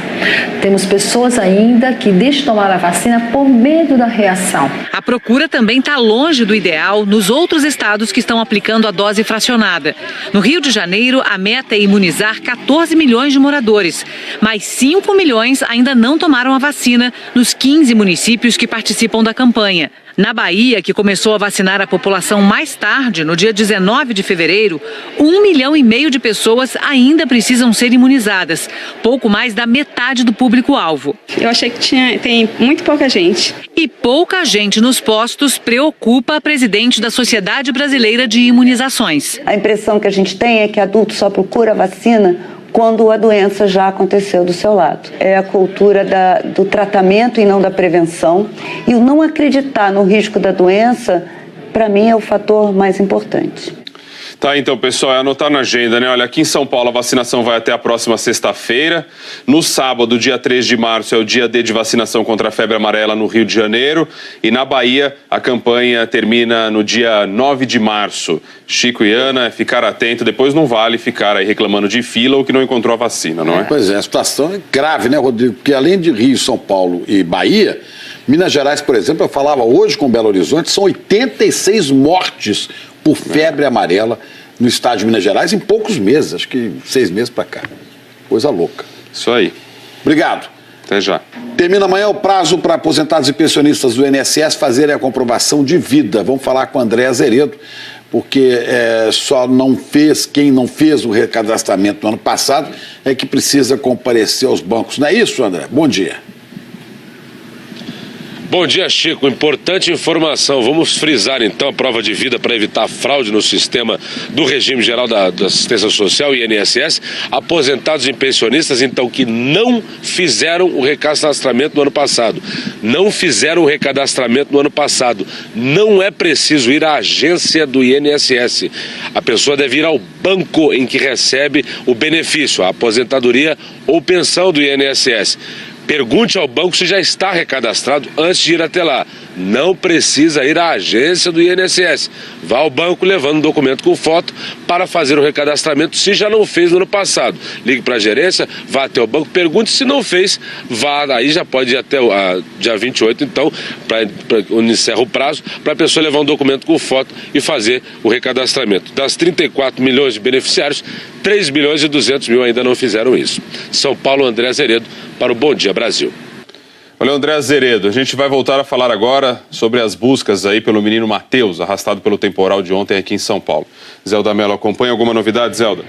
temos pessoas ainda que deixam de tomar a vacina por medo da reação. A procura também está longe do ideal nos outros estados que estão aplicando a dose fracionada. No Rio de Janeiro, a meta é imunizar 14 milhões de moradores, mas 5 milhões ainda não tomaram a vacina nos 15 municípios que participam da campanha. Na Bahia, que começou a vacinar a população mais tarde, no dia 19 de fevereiro, 1,5 milhão de pessoas ainda precisam ser imunizadas, pouco mais da metade do público-alvo. Eu achei que tem muito pouca gente. E pouca gente nos postos preocupa a presidente da Sociedade Brasileira de Imunizações. A impressão que a gente tem é que adulto só procura a vacina quando a doença já aconteceu do seu lado. É a cultura do tratamento e não da prevenção. E o não acreditar no risco da doença, para mim, é o fator mais importante. Tá, então, pessoal, é anotar na agenda, né? Olha, aqui em São Paulo a vacinação vai até a próxima sexta-feira. No sábado, dia 3 de março, é o dia D de vacinação contra a febre amarela no Rio de Janeiro. E na Bahia, a campanha termina no dia 9 de março. Chico e Ana, ficar atento, depois não vale ficar aí reclamando de fila ou que não encontrou a vacina, não é? Pois é, a situação é grave, né, Rodrigo? Porque além de Rio, São Paulo e Bahia, Minas Gerais, por exemplo, eu falava hoje com Belo Horizonte, são 86 mortes por febre amarela no estado de Minas Gerais em poucos meses, acho que 6 meses para cá. Coisa louca. Isso aí. Obrigado. Até já. Termina amanhã o prazo para aposentados e pensionistas do INSS fazerem a comprovação de vida. Vamos falar com o André Azeredo, porque só não fez, quem não fez o recadastramento no ano passado é que precisa comparecer aos bancos. Não é isso, André? Bom dia. Bom dia, Chico. Importante informação. Vamos frisar, então, a prova de vida para evitar fraude no sistema do regime geral da assistência social e INSS. Aposentados e pensionistas, então, que não fizeram o recadastramento no ano passado. Não fizeram o recadastramento no ano passado. Não é preciso ir à agência do INSS. A pessoa deve ir ao banco em que recebe o benefício, a aposentadoria ou pensão do INSS. Pergunte ao banco se já está recadastrado antes de ir até lá. Não precisa ir à agência do INSS. Vá ao banco levando um documento com foto para fazer o recadastramento se já não fez no ano passado. Ligue para a gerência, vá até o banco, pergunte se não fez, vá, aí já pode ir até o dia 28, então, onde encerra o prazo, para a pessoa levar um documento com foto e fazer o recadastramento. Das 34 milhões de beneficiários, 3 milhões e 200 mil ainda não fizeram isso. São Paulo, André Azeredo, para o Bom Dia Brasil. Olha, André Azeredo, a gente vai voltar a falar agora sobre as buscas aí pelo menino Matheus, arrastado pelo temporal de ontem aqui em São Paulo. Zelda Mello acompanha alguma novidade, Zelda?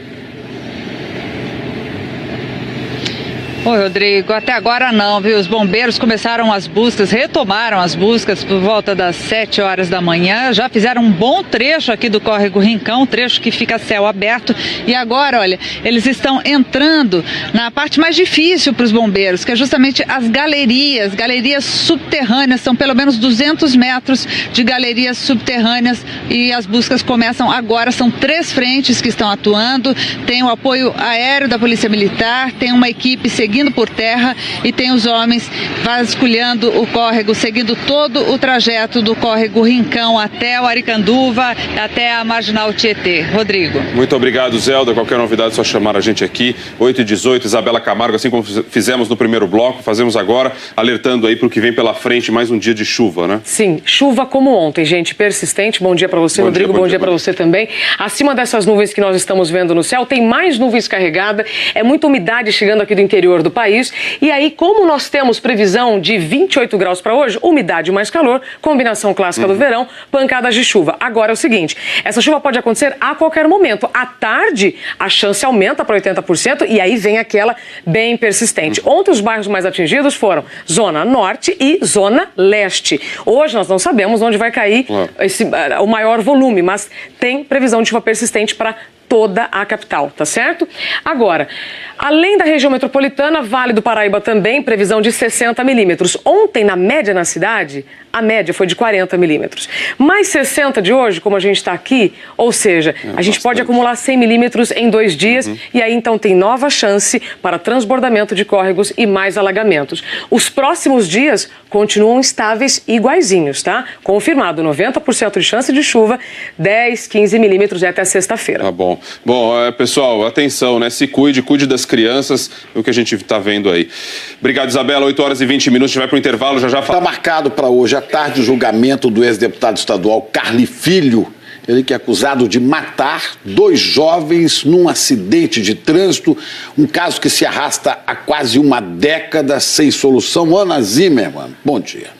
Oi, Rodrigo, até agora não, viu? Os bombeiros começaram as buscas, retomaram as buscas por volta das 7 horas da manhã, já fizeram um bom trecho aqui do córrego Rincão, um trecho que fica a céu aberto, e agora, olha, eles estão entrando na parte mais difícil para os bombeiros, que é justamente as galerias subterrâneas, são pelo menos 200 metros de galerias subterrâneas e as buscas começam agora, são 3 frentes que estão atuando, tem o apoio aéreo da Polícia Militar, tem uma equipe seguindo por terra e tem os homens vasculhando o córrego, seguindo todo o trajeto do córrego Rincão até o Aricanduva, até a Marginal Tietê. Rodrigo. Muito obrigado, Zelda. Qualquer novidade é só chamar a gente aqui. 8h18, Isabela Camargo, assim como fizemos no primeiro bloco, fazemos agora, alertando aí para o que vem pela frente, mais um dia de chuva, né? Sim, chuva como ontem, gente, persistente. Bom dia para você, Rodrigo, bom dia para você também. Acima dessas nuvens que nós estamos vendo no céu, tem mais nuvens carregadas, é muita umidade chegando aqui do interior do país. E aí, como nós temos previsão de 28 graus para hoje, umidade mais calor, combinação clássica do verão, pancadas de chuva. Agora é o seguinte, essa chuva pode acontecer a qualquer momento. À tarde, a chance aumenta para 80% e aí vem aquela bem persistente. Ontem, os bairros mais atingidos foram Zona Norte e Zona Leste. Hoje, nós não sabemos onde vai cair o maior volume, mas tem previsão de chuva persistente para toda a capital, tá certo? Agora, além da região metropolitana, Vale do Paraíba também, previsão de 60 milímetros. Ontem, na média na cidade, a média foi de 40 milímetros. Mais 60 de hoje, como a gente está aqui, ou seja, a gente pode acumular 100 milímetros em 2 dias e aí então tem nova chance para transbordamento de córregos e mais alagamentos. Os próximos dias continuam estáveis e iguaizinhos, tá? Confirmado, 90% de chance de chuva, 10, 15 milímetros até sexta-feira. Tá bom. Bom, pessoal, atenção, né? Se cuide das crianças, é o que a gente está vendo aí. Obrigado, Isabela. 8 horas e 20 minutos, a gente vai para o intervalo, já. Está marcado para hoje à tarde o julgamento do ex-deputado estadual Carli Filho. Ele que é acusado de matar 2 jovens num acidente de trânsito, um caso que se arrasta há quase uma década sem solução. Ana Zimmermann, bom dia.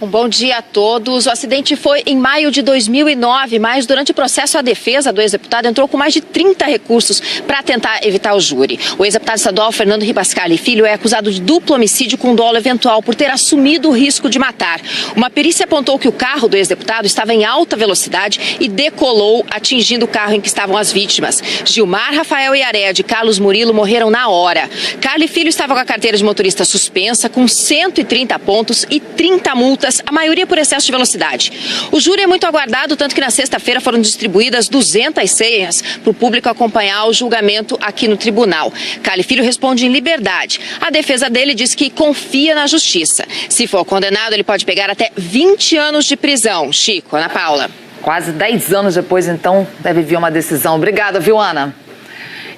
Um bom dia a todos. O acidente foi em maio de 2009, mas durante o processo a defesa do ex-deputado entrou com mais de 30 recursos para tentar evitar o júri. O ex-deputado estadual Fernando Ribas Carli Filho é acusado de duplo homicídio com dolo eventual por ter assumido o risco de matar. Uma perícia apontou que o carro do ex-deputado estava em alta velocidade e decolou, atingindo o carro em que estavam as vítimas. Gilmar, Rafael e Ared e Carlos Murilo morreram na hora. Carli Filho estava com a carteira de motorista suspensa, com 130 pontos e 30 multas, a maioria por excesso de velocidade. O júri é muito aguardado, tanto que na sexta-feira foram distribuídas 200 senhas para o público acompanhar o julgamento aqui no tribunal. Carli Filho responde em liberdade. A defesa dele diz que confia na justiça. Se for condenado, ele pode pegar até 20 anos de prisão. Chico, Ana Paula. Quase 10 anos depois, então, deve vir uma decisão. Obrigada, viu, Ana?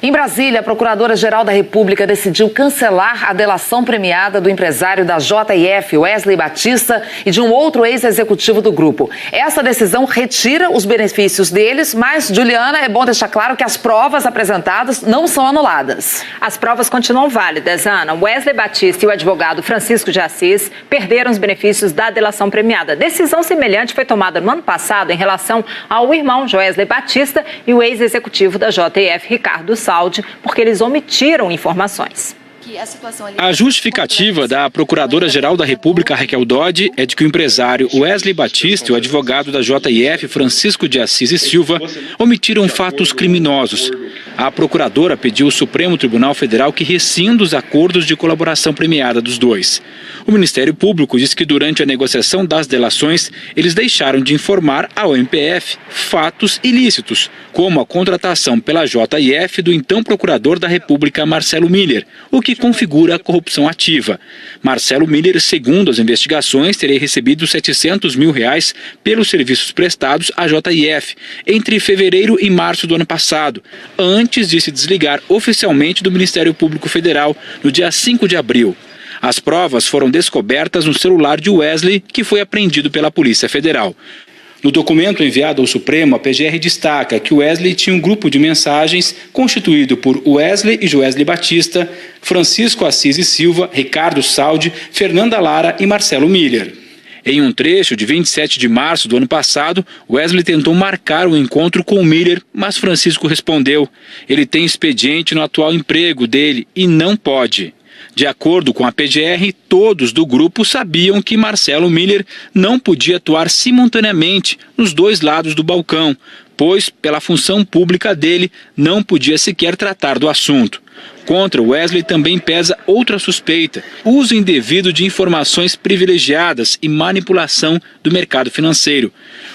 Em Brasília, a Procuradora-Geral da República decidiu cancelar a delação premiada do empresário da JF, Wesley Batista, e de um outro ex-executivo do grupo. Essa decisão retira os benefícios deles, mas, Juliana, é bom deixar claro que as provas apresentadas não são anuladas. As provas continuam válidas, Ana. Wesley Batista e o advogado Francisco de Assis perderam os benefícios da delação premiada. Decisão semelhante foi tomada no ano passado em relação ao irmão Wesley Batista e o ex-executivo da JF, Ricardo Saldi, porque eles omitiram informações. A justificativa da Procuradora-Geral da República, Raquel Dodge, é de que o empresário Wesley Batista e o advogado da JF, Francisco de Assis e Silva, omitiram fatos criminosos. A procuradora pediu ao Supremo Tribunal Federal que rescinda os acordos de colaboração premiada dos dois. O Ministério Público diz que durante a negociação das delações, eles deixaram de informar ao MPF fatos ilícitos, como a contratação pela JF do então procurador da República, Marcelo Miller, o que configura a corrupção ativa. Marcelo Miller, segundo as investigações, teria recebido R$700 mil pelos serviços prestados à JF entre fevereiro e março do ano passado, antes de se desligar oficialmente do Ministério Público Federal no dia 5 de abril. As provas foram descobertas no celular de Wesley, que foi apreendido pela Polícia Federal. No documento enviado ao Supremo, a PGR destaca que Wesley tinha um grupo de mensagens constituído por Wesley e Joesley Batista, Francisco Assis e Silva, Ricardo Saldi, Fernanda Lara e Marcelo Miller. Em um trecho de 27 de março do ano passado, Wesley tentou marcar um encontro com Miller, mas Francisco respondeu: ele tem expediente no atual emprego dele e não pode. De acordo com a PGR, todos do grupo sabiam que Marcelo Miller não podia atuar simultaneamente nos dois lados do balcão, pois, pela função pública dele, não podia sequer tratar do assunto. Contra Wesley também pesa outra suspeita: uso indevido de informações privilegiadas e manipulação do mercado financeiro.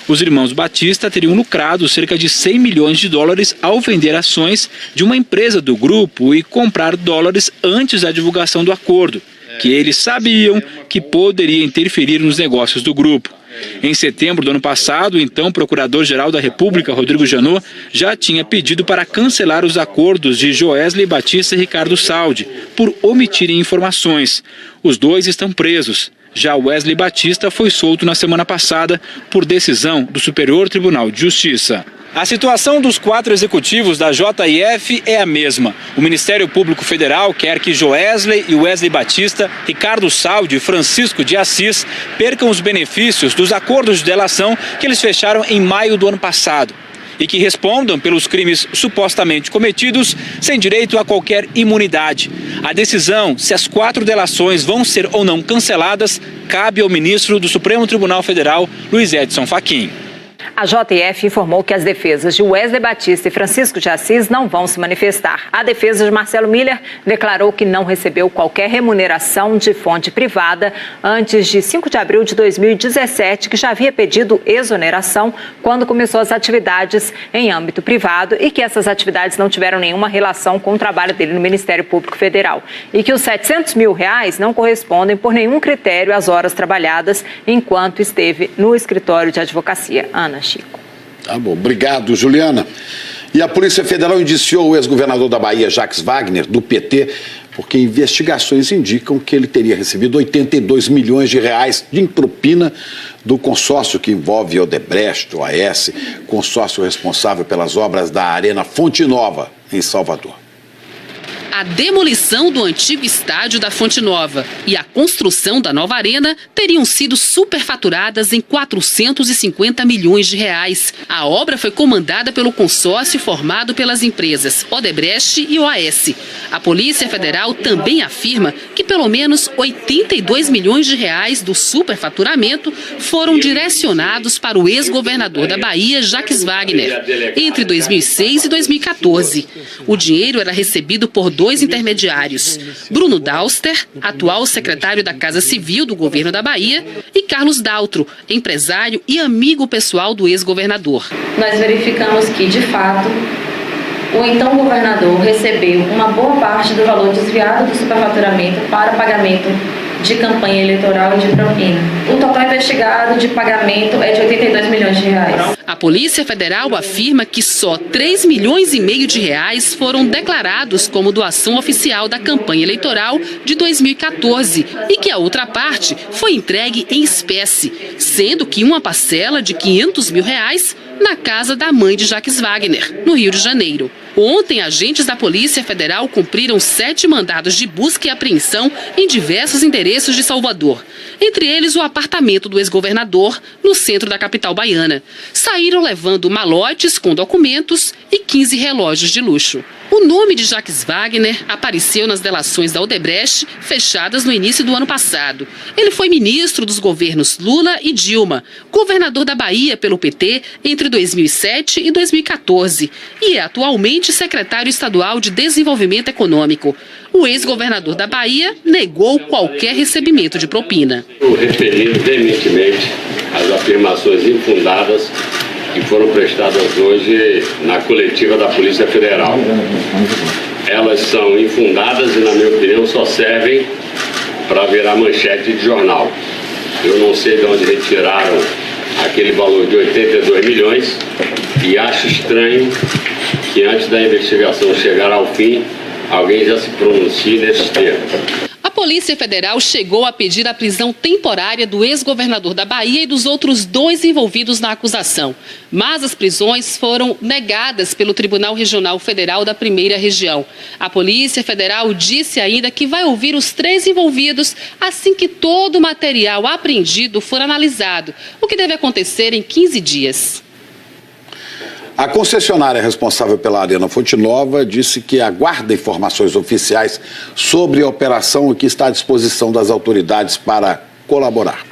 Os irmãos Batista teriam lucrado cerca de $100 milhões ao vender ações de uma empresa do grupo e comprar dólares antes da divulgação do acordo, que eles sabiam que poderia interferir nos negócios do grupo. Em setembro do ano passado, então Procurador-Geral da República, Rodrigo Janot, já tinha pedido para cancelar os acordos de Joesley Batista e Ricardo Saldi por omitirem informações. Os dois estão presos. Já Wesley Batista foi solto na semana passada por decisão do Superior Tribunal de Justiça. A situação dos 4 executivos da JIF é a mesma. O Ministério Público Federal quer que Joesley e Wesley Batista, Ricardo Saldi e Francisco de Assis percam os benefícios dos acordos de delação que eles fecharam em maio do ano passado e que respondam pelos crimes supostamente cometidos sem direito a qualquer imunidade. A decisão se as 4 delações vão ser ou não canceladas cabe ao ministro do Supremo Tribunal Federal, Luiz Edson Fachin. A JF informou que as defesas de Wesley Batista e Francisco de Assis não vão se manifestar. A defesa de Marcelo Miller declarou que não recebeu qualquer remuneração de fonte privada antes de 5 de abril de 2017, que já havia pedido exoneração quando começou as atividades em âmbito privado e que essas atividades não tiveram nenhuma relação com o trabalho dele no Ministério Público Federal. E que os R$700 mil não correspondem por nenhum critério às horas trabalhadas enquanto esteve no escritório de advocacia. Ana, Chico. Tá bom, obrigado, Juliana. E a Polícia Federal indiciou o ex-governador da Bahia, Jacques Wagner, do PT, porque investigações indicam que ele teria recebido R$82 milhões de propina do consórcio que envolve Odebrecht, OAS, consórcio responsável pelas obras da Arena Fonte Nova, em Salvador. A demolição do antigo estádio da Fonte Nova e a construção da nova arena teriam sido superfaturadas em R$450 milhões. A obra foi comandada pelo consórcio formado pelas empresas Odebrecht e OAS. A Polícia Federal também afirma que pelo menos R$82 milhões do superfaturamento foram direcionados para o ex-governador da Bahia, Jacques Wagner, entre 2006 e 2014. O dinheiro era recebido por 2 intermediários, Bruno Dauster, atual secretário da Casa Civil do governo da Bahia, e Carlos Daltro, empresário e amigo pessoal do ex-governador. Nós verificamos que, de fato, o então governador recebeu uma boa parte do valor desviado do superfaturamento para pagamento de campanha eleitoral e de propina. O total investigado de pagamento é de R$82 milhões. A Polícia Federal afirma que só R$3,5 milhões foram declarados como doação oficial da campanha eleitoral de 2014 e que a outra parte foi entregue em espécie, sendo que uma parcela de R$500 mil na casa da mãe de Jacques Wagner, no Rio de Janeiro. Ontem, agentes da Polícia Federal cumpriram 7 mandados de busca e apreensão em diversos endereços de Salvador, entre eles o apartamento do ex-governador, no centro da capital baiana. Saíram levando malotes com documentos e 15 relógios de luxo. O nome de Jacques Wagner apareceu nas delações da Odebrecht, fechadas no início do ano passado. Ele foi ministro dos governos Lula e Dilma, governador da Bahia pelo PT entre 2007 e 2014 e é atualmente secretário estadual de Desenvolvimento Econômico. O ex-governador da Bahia negou qualquer recebimento de propina. Eu referi veementemente as afirmações infundadas que foram prestadas hoje na coletiva da Polícia Federal. Elas são infundadas e, na minha opinião, só servem para virar manchete de jornal. Eu não sei de onde retiraram aquele valor de 82 milhões e acho estranho que antes da investigação chegar ao fim, alguém já se pronuncie nesses termos. A Polícia Federal chegou a pedir a prisão temporária do ex-governador da Bahia e dos outros 2 envolvidos na acusação. Mas as prisões foram negadas pelo Tribunal Regional Federal da Primeira Região. A Polícia Federal disse ainda que vai ouvir os 3 envolvidos assim que todo o material apreendido for analisado, o que deve acontecer em 15 dias. A concessionária responsável pela Arena Fonte Nova disse que aguarda informações oficiais sobre a operação e que está à disposição das autoridades para colaborar.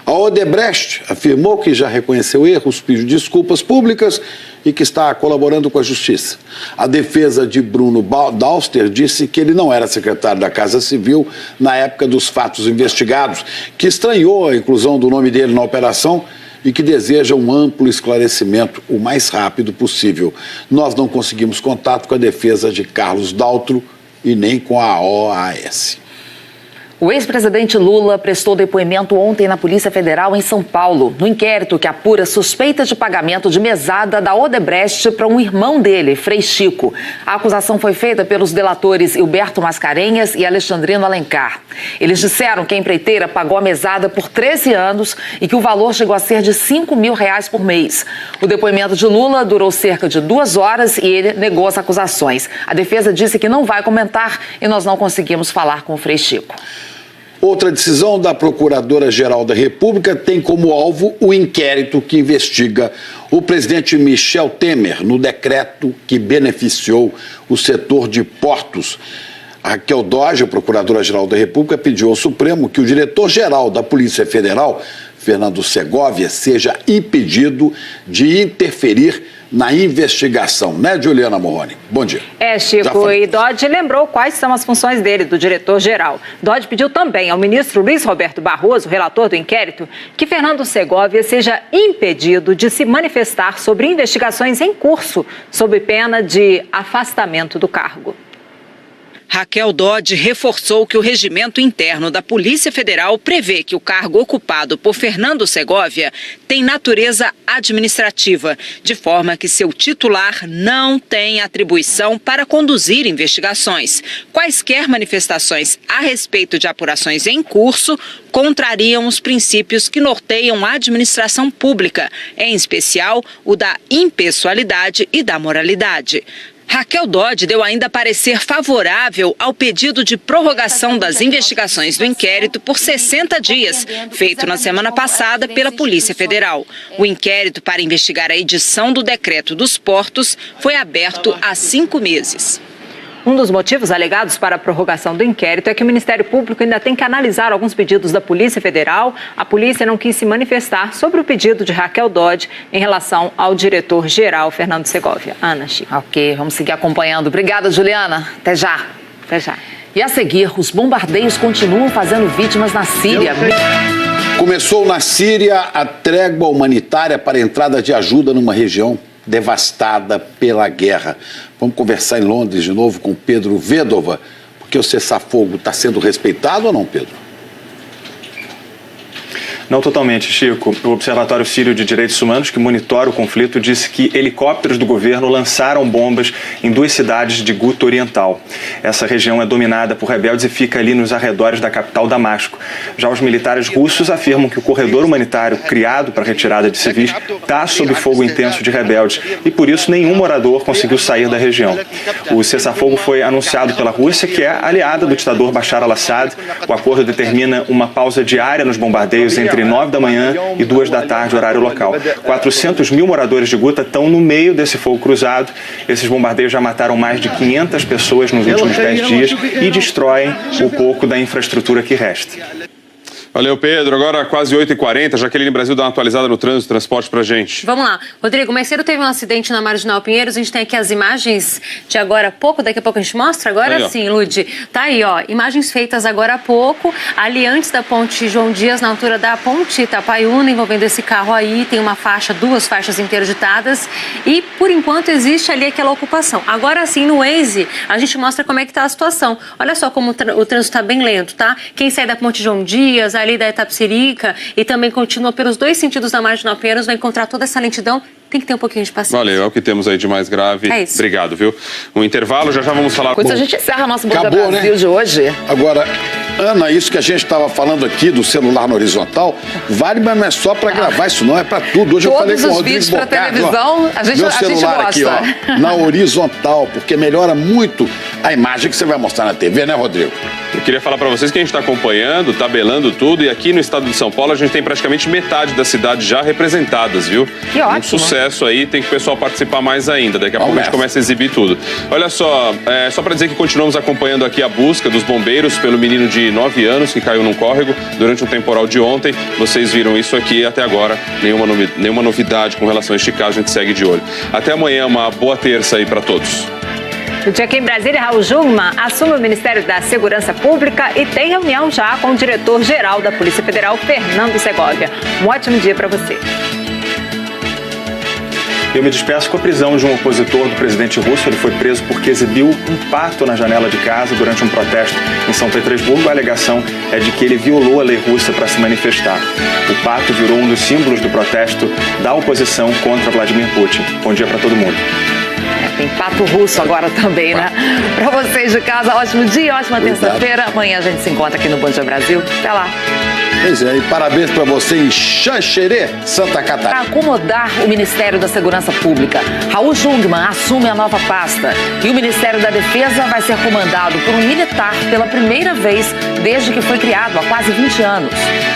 A Odebrecht afirmou que já reconheceu erros, pediu desculpas públicas e que está colaborando com a Justiça. A defesa de Bruno Dauster disse que ele não era secretário da Casa Civil na época dos fatos investigados, que estranhou a inclusão do nome dele na operação e que deseja um amplo esclarecimento o mais rápido possível. Nós não conseguimos contato com a defesa de Carlos Daltro e nem com a OAS. O ex-presidente Lula prestou depoimento ontem na Polícia Federal em São Paulo, no inquérito que apura suspeitas de pagamento de mesada da Odebrecht para um irmão dele, Frei Chico. A acusação foi feita pelos delatores Hilberto Mascarenhas e Alexandrino Alencar. Eles disseram que a empreiteira pagou a mesada por 13 anos e que o valor chegou a ser de R$5 mil por mês. O depoimento de Lula durou cerca de 2 horas e ele negou as acusações. A defesa disse que não vai comentar e nós não conseguimos falar com o Frei Chico. Outra decisão da Procuradora-Geral da República tem como alvo o inquérito que investiga o presidente Michel Temer no decreto que beneficiou o setor de portos. A Raquel Dodge, a Procuradora-Geral da República, pediu ao Supremo que o diretor-geral da Polícia Federal, Fernando Segovia, seja impedido de interferir na investigação, né, Juliana Morrone? Bom dia. Chico, e Dodge lembrou quais são as funções dele, do diretor-geral. Dodge pediu também ao ministro Luiz Roberto Barroso, relator do inquérito, que Fernando Segovia seja impedido de se manifestar sobre investigações em curso, sob pena de afastamento do cargo. Raquel Dodge reforçou que o regimento interno da Polícia Federal prevê que o cargo ocupado por Fernando Segovia tem natureza administrativa, de forma que seu titular não tem atribuição para conduzir investigações. Quaisquer manifestações a respeito de apurações em curso contrariam os princípios que norteiam a administração pública, em especial o da impessoalidade e da moralidade. Raquel Dodge deu ainda parecer favorável ao pedido de prorrogação das investigações do inquérito por 60 dias, feito na semana passada pela Polícia Federal. O inquérito para investigar a edição do decreto dos portos foi aberto há 5 meses. Um dos motivos alegados para a prorrogação do inquérito é que o Ministério Público ainda tem que analisar alguns pedidos da Polícia Federal. A polícia não quis se manifestar sobre o pedido de Raquel Dodge em relação ao diretor-geral Fernando Segovia. Ana, Chico. Ok, vamos seguir acompanhando. Obrigada, Juliana. Até já. Até já. E a seguir, os bombardeios continuam fazendo vítimas na Síria. Começou na Síria a trégua humanitária para a entrada de ajuda numa região devastada pela guerra. Vamos conversar em Londres de novo com Pedro Vedova, porque o cessar-fogo está sendo respeitado ou não, Pedro? Não totalmente, Chico. O Observatório Sírio de Direitos Humanos, que monitora o conflito, disse que helicópteros do governo lançaram bombas em 2 cidades de Guta Oriental. Essa região é dominada por rebeldes e fica ali nos arredores da capital Damasco. Já os militares russos afirmam que o corredor humanitário criado para a retirada de civis está sob fogo intenso de rebeldes e, por isso, nenhum morador conseguiu sair da região. O cessar-fogo foi anunciado pela Rússia, que é aliada do ditador Bashar al-Assad. O acordo determina uma pausa diária nos bombardeios entre 9 da manhã e 2 da tarde, horário local. 400 mil moradores de Guta estão no meio desse fogo cruzado. Esses bombardeios já mataram mais de 500 pessoas nos últimos 10 dias e destroem um pouco da infraestrutura que resta. Valeu, Pedro. Agora quase 8h40. Jaqueline Brasil dá uma atualizada no trânsito e transporte pra gente. Vamos lá. Rodrigo, mais cedo teve um acidente na Marginal Pinheiros. A gente tem aqui as imagens de agora há pouco. Daqui a pouco a gente mostra. Agora aí, sim, Lud. Tá aí, ó. Imagens feitas agora há pouco. Ali antes da ponte João Dias, na altura da ponte Itapaiúna, envolvendo esse carro aí. Tem uma faixa, 2 faixas interditadas. E, por enquanto, existe ali aquela ocupação. Agora sim, no Waze, a gente mostra como é que tá a situação. Olha só como o trânsito tá bem lento, tá? Quem sai da ponte João Dias, ali da Itapecerica e também continua pelos 2 sentidos da Marginal Pinheiros, vai encontrar toda essa lentidão. Tem que ter um pouquinho de paciência. Valeu, é o que temos aí de mais grave. É isso. Obrigado, viu? Um intervalo, já vamos falar... Coisa, a gente encerra nosso Bom Dia Brasil, né? De hoje. Agora, Ana, isso que a gente estava falando aqui do celular na horizontal, vale, mas não é só para gravar, isso não é para tudo. Hoje todos eu falei com o Rodrigo vídeos para televisão, ó, meu celular aqui, ó, na horizontal, porque melhora muito a imagem que você vai mostrar na TV, né, Rodrigo? Eu queria falar para vocês que a gente está acompanhando, tabelando tudo, e aqui no estado de São Paulo a gente tem praticamente metade das cidades já representadas, viu? Que ótimo. Um sucesso aí, tem que o pessoal participar mais ainda. Daqui a pouco a gente começa a exibir tudo. Olha só, só para dizer que continuamos acompanhando aqui a busca dos bombeiros pelo menino de 9 anos que caiu num córrego durante um temporal de ontem. Vocês viram isso aqui até agora, nenhuma novidade com relação a este caso, a gente segue de olho. Até amanhã, uma boa terça aí para todos. O dia aqui em Brasília, Raul Jungmann assume o Ministério da Segurança Pública e tem reunião já com o diretor-geral da Polícia Federal, Fernando Segovia. Um ótimo dia para você. Eu me despeço com a prisão de um opositor do presidente russo. Ele foi preso porque exibiu um pato na janela de casa durante um protesto em São Petersburgo. A alegação é de que ele violou a lei russa para se manifestar. O pato virou um dos símbolos do protesto da oposição contra Vladimir Putin. Bom dia para todo mundo. Tem pato russo agora também, né? Para vocês de casa, ótimo dia, ótima terça-feira. Amanhã a gente se encontra aqui no Bom Dia Brasil. Até lá. Pois é, e parabéns para você em Xanxerê, Santa Catarina. Para acomodar o Ministério da Segurança Pública, Raul Jungmann assume a nova pasta. E o Ministério da Defesa vai ser comandado por um militar pela primeira vez desde que foi criado, há quase 20 anos.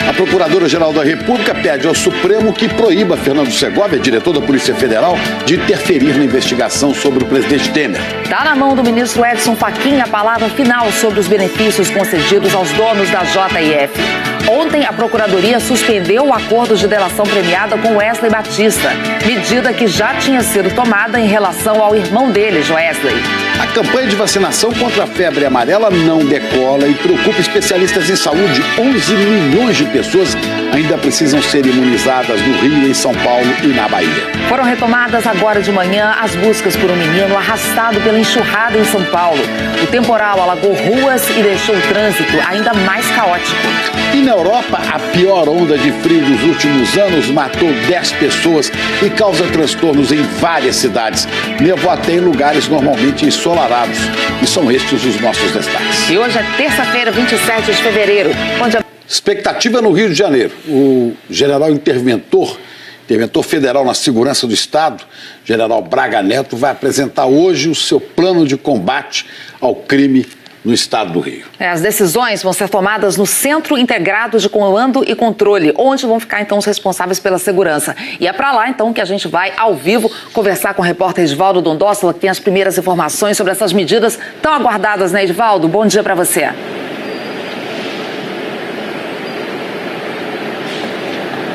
A Procuradora-Geral da República pede ao Supremo que proíba Fernando Segovia, diretor da Polícia Federal, de interferir na investigação sobre o presidente Temer. Está na mão do ministro Edson Fachin a palavra final sobre os benefícios concedidos aos donos da JF. Ontem, a Procuradoria suspendeu o acordo de delação premiada com Wesley Batista, medida que já tinha sido tomada em relação ao irmão dele, Joesley. A campanha de vacinação contra a febre amarela não decola e preocupa especialistas em saúde. 11 milhões de pessoas ainda precisam ser imunizadas no Rio, em São Paulo e na Bahia. Foram retomadas agora de manhã as buscas por um menino arrastado pela enxurrada em São Paulo. O temporal alagou ruas e deixou o trânsito ainda mais caótico. E na Europa, a pior onda de frio dos últimos anos matou 10 pessoas e causa transtornos em várias cidades. Nevou até em lugares normalmente ensolarados. E são estes os nossos destaques. E hoje é terça-feira, 27 de fevereiro. Expectativa no Rio de Janeiro. O general interventor federal na segurança do Estado, general Braga Neto, vai apresentar hoje o seu plano de combate ao crime no estado do Rio. As decisões vão ser tomadas no Centro Integrado de Comando e Controle, onde vão ficar, então, os responsáveis pela segurança. E é para lá, então, que a gente vai, ao vivo, conversar com o repórter Edivaldo Dondosola, que tem as primeiras informações sobre essas medidas tão aguardadas, né, Edivaldo? Bom dia para você.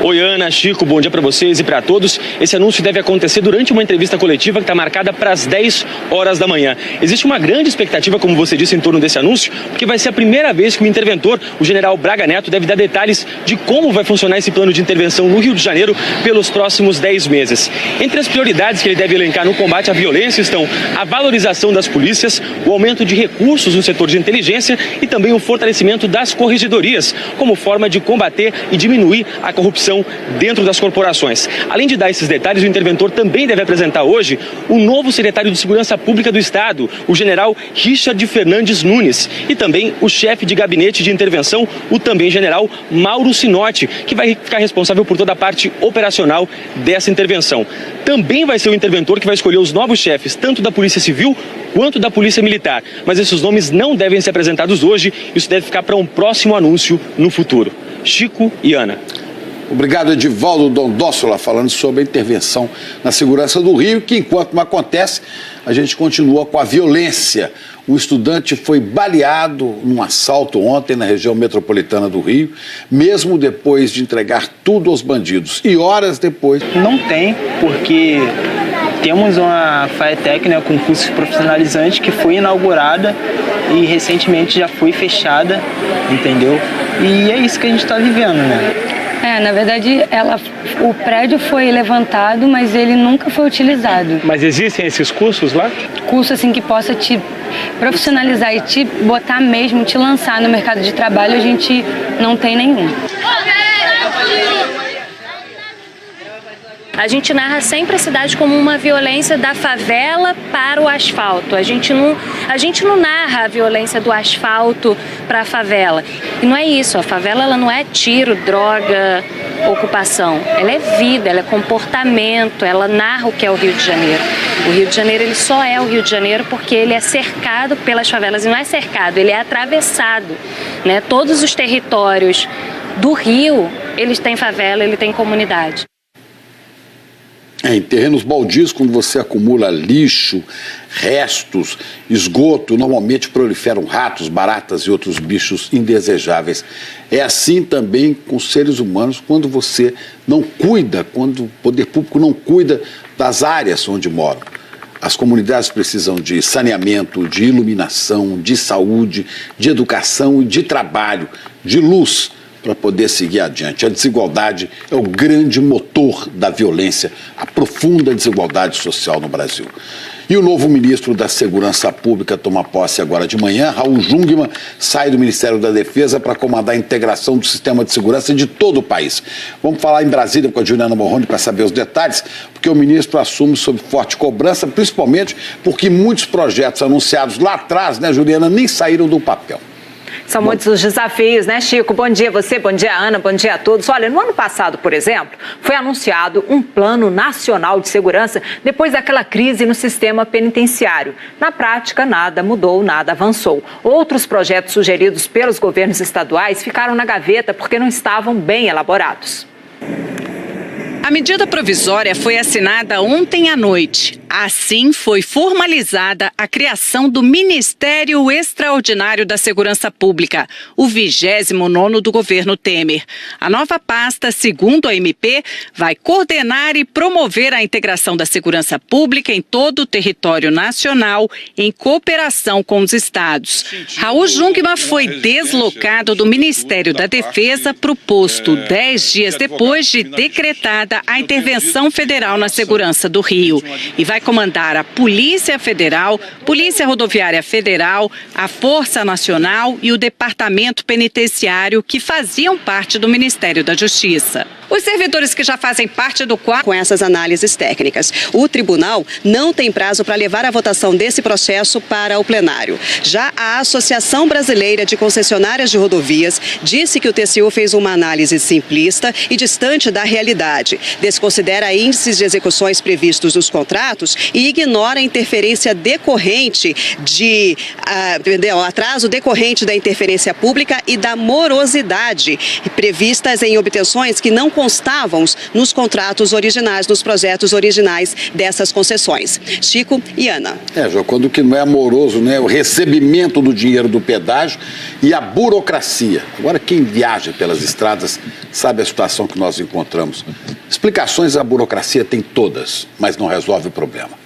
Oi, Ana, Chico, bom dia para vocês e para todos. Esse anúncio deve acontecer durante uma entrevista coletiva que está marcada para as 10 horas da manhã. Existe uma grande expectativa, como você disse, em torno desse anúncio, porque vai ser a primeira vez que o interventor, o general Braga Neto, deve dar detalhes de como vai funcionar esse plano de intervenção no Rio de Janeiro pelos próximos 10 meses. Entre as prioridades que ele deve elencar no combate à violência estão a valorização das polícias, o aumento de recursos no setor de inteligência e também o fortalecimento das corregedorias, como forma de combater e diminuir a corrupção dentro das corporações. Além de dar esses detalhes, o interventor também deve apresentar hoje o novo secretário de Segurança Pública do Estado, o general Richard Fernandes Nunes, e também o chefe de gabinete de intervenção, o também general Mauro Sinotti, que vai ficar responsável por toda a parte operacional dessa intervenção. Também vai ser o interventor que vai escolher os novos chefes, tanto da Polícia Civil quanto da Polícia Militar. Mas esses nomes não devem ser apresentados hoje, isso deve ficar para um próximo anúncio no futuro. Chico e Ana. Obrigado, Edivaldo Dondosola, falando sobre a intervenção na segurança do Rio, que enquanto não acontece, a gente continua com a violência. Um estudante foi baleado num assalto ontem na região metropolitana do Rio, mesmo depois de entregar tudo aos bandidos. E horas depois... Não tem, porque temos uma FATEC, né, com cursos profissionalizantes, que foi inaugurada e recentemente já foi fechada, entendeu? E é isso que a gente está vivendo, né? Na verdade, o prédio foi levantado, mas ele nunca foi utilizado. Mas existem esses cursos lá? Curso assim que possa te profissionalizar e te botar mesmo, te lançar no mercado de trabalho, a gente não tem nenhum. A gente narra sempre a cidade como uma violência da favela para o asfalto. A gente não narra a violência do asfalto para a favela. E não é isso, a favela ela não é tiro, droga, ocupação. Ela é vida, ela é comportamento, ela narra o que é o Rio de Janeiro. O Rio de Janeiro ele só é o Rio de Janeiro porque ele é cercado pelas favelas. E não é cercado, ele é atravessado, né? Todos os territórios do Rio, eles têm favela, ele tem comunidade. Em terrenos baldios, quando você acumula lixo, restos, esgoto, normalmente proliferam ratos, baratas e outros bichos indesejáveis. É assim também com seres humanos quando você não cuida, quando o poder público não cuida das áreas onde moram. As comunidades precisam de saneamento, de iluminação, de saúde, de educação e de trabalho, de luz para poder seguir adiante. A desigualdade é o grande motor da violência, a profunda desigualdade social no Brasil. E o novo ministro da Segurança Pública toma posse agora de manhã. Raul Jungmann sai do Ministério da Defesa para comandar a integração do sistema de segurança de todo o país. Vamos falar em Brasília com a Juliana Morrone para saber os detalhes, porque o ministro assume sob forte cobrança, principalmente porque muitos projetos anunciados lá atrás, né, Juliana, nem saíram do papel. São muitos os desafios, né, Chico? Bom dia a você, bom dia, Ana, bom dia a todos. Olha, no ano passado, por exemplo, foi anunciado um plano nacional de segurança depois daquela crise no sistema penitenciário. Na prática, nada mudou, nada avançou. Outros projetos sugeridos pelos governos estaduais ficaram na gaveta porque não estavam bem elaborados. A medida provisória foi assinada ontem à noite. Assim, foi formalizada a criação do Ministério Extraordinário da Segurança Pública, o 29º do governo Temer. A nova pasta, segundo a MP, vai coordenar e promover a integração da segurança pública em todo o território nacional, em cooperação com os estados. Raul Jungmann foi deslocado do Ministério da Defesa para o posto 10 dias depois de decretada a intervenção federal na segurança do Rio e vai comandar a Polícia Federal, Polícia Rodoviária Federal, a Força Nacional e o Departamento Penitenciário, que faziam parte do Ministério da Justiça. Os servidores que já fazem parte do quadro com essas análises técnicas. O tribunal não tem prazo para levar a votação desse processo para o plenário. Já a Associação Brasileira de Concessionárias de Rodovias disse que o TCU fez uma análise simplista e distante da realidade. Desconsidera índices de execuções previstos nos contratos e ignora a interferência decorrente de atraso decorrente da interferência pública e da morosidade previstas em obtenções que não constavam nos contratos originais, nos projetos originais dessas concessões. Chico e Ana. Jó, quando que não é amoroso, né? O recebimento do dinheiro do pedágio e a burocracia. Agora, quem viaja pelas estradas sabe a situação que nós encontramos. Explicações a burocracia tem todas, mas não resolve o problema.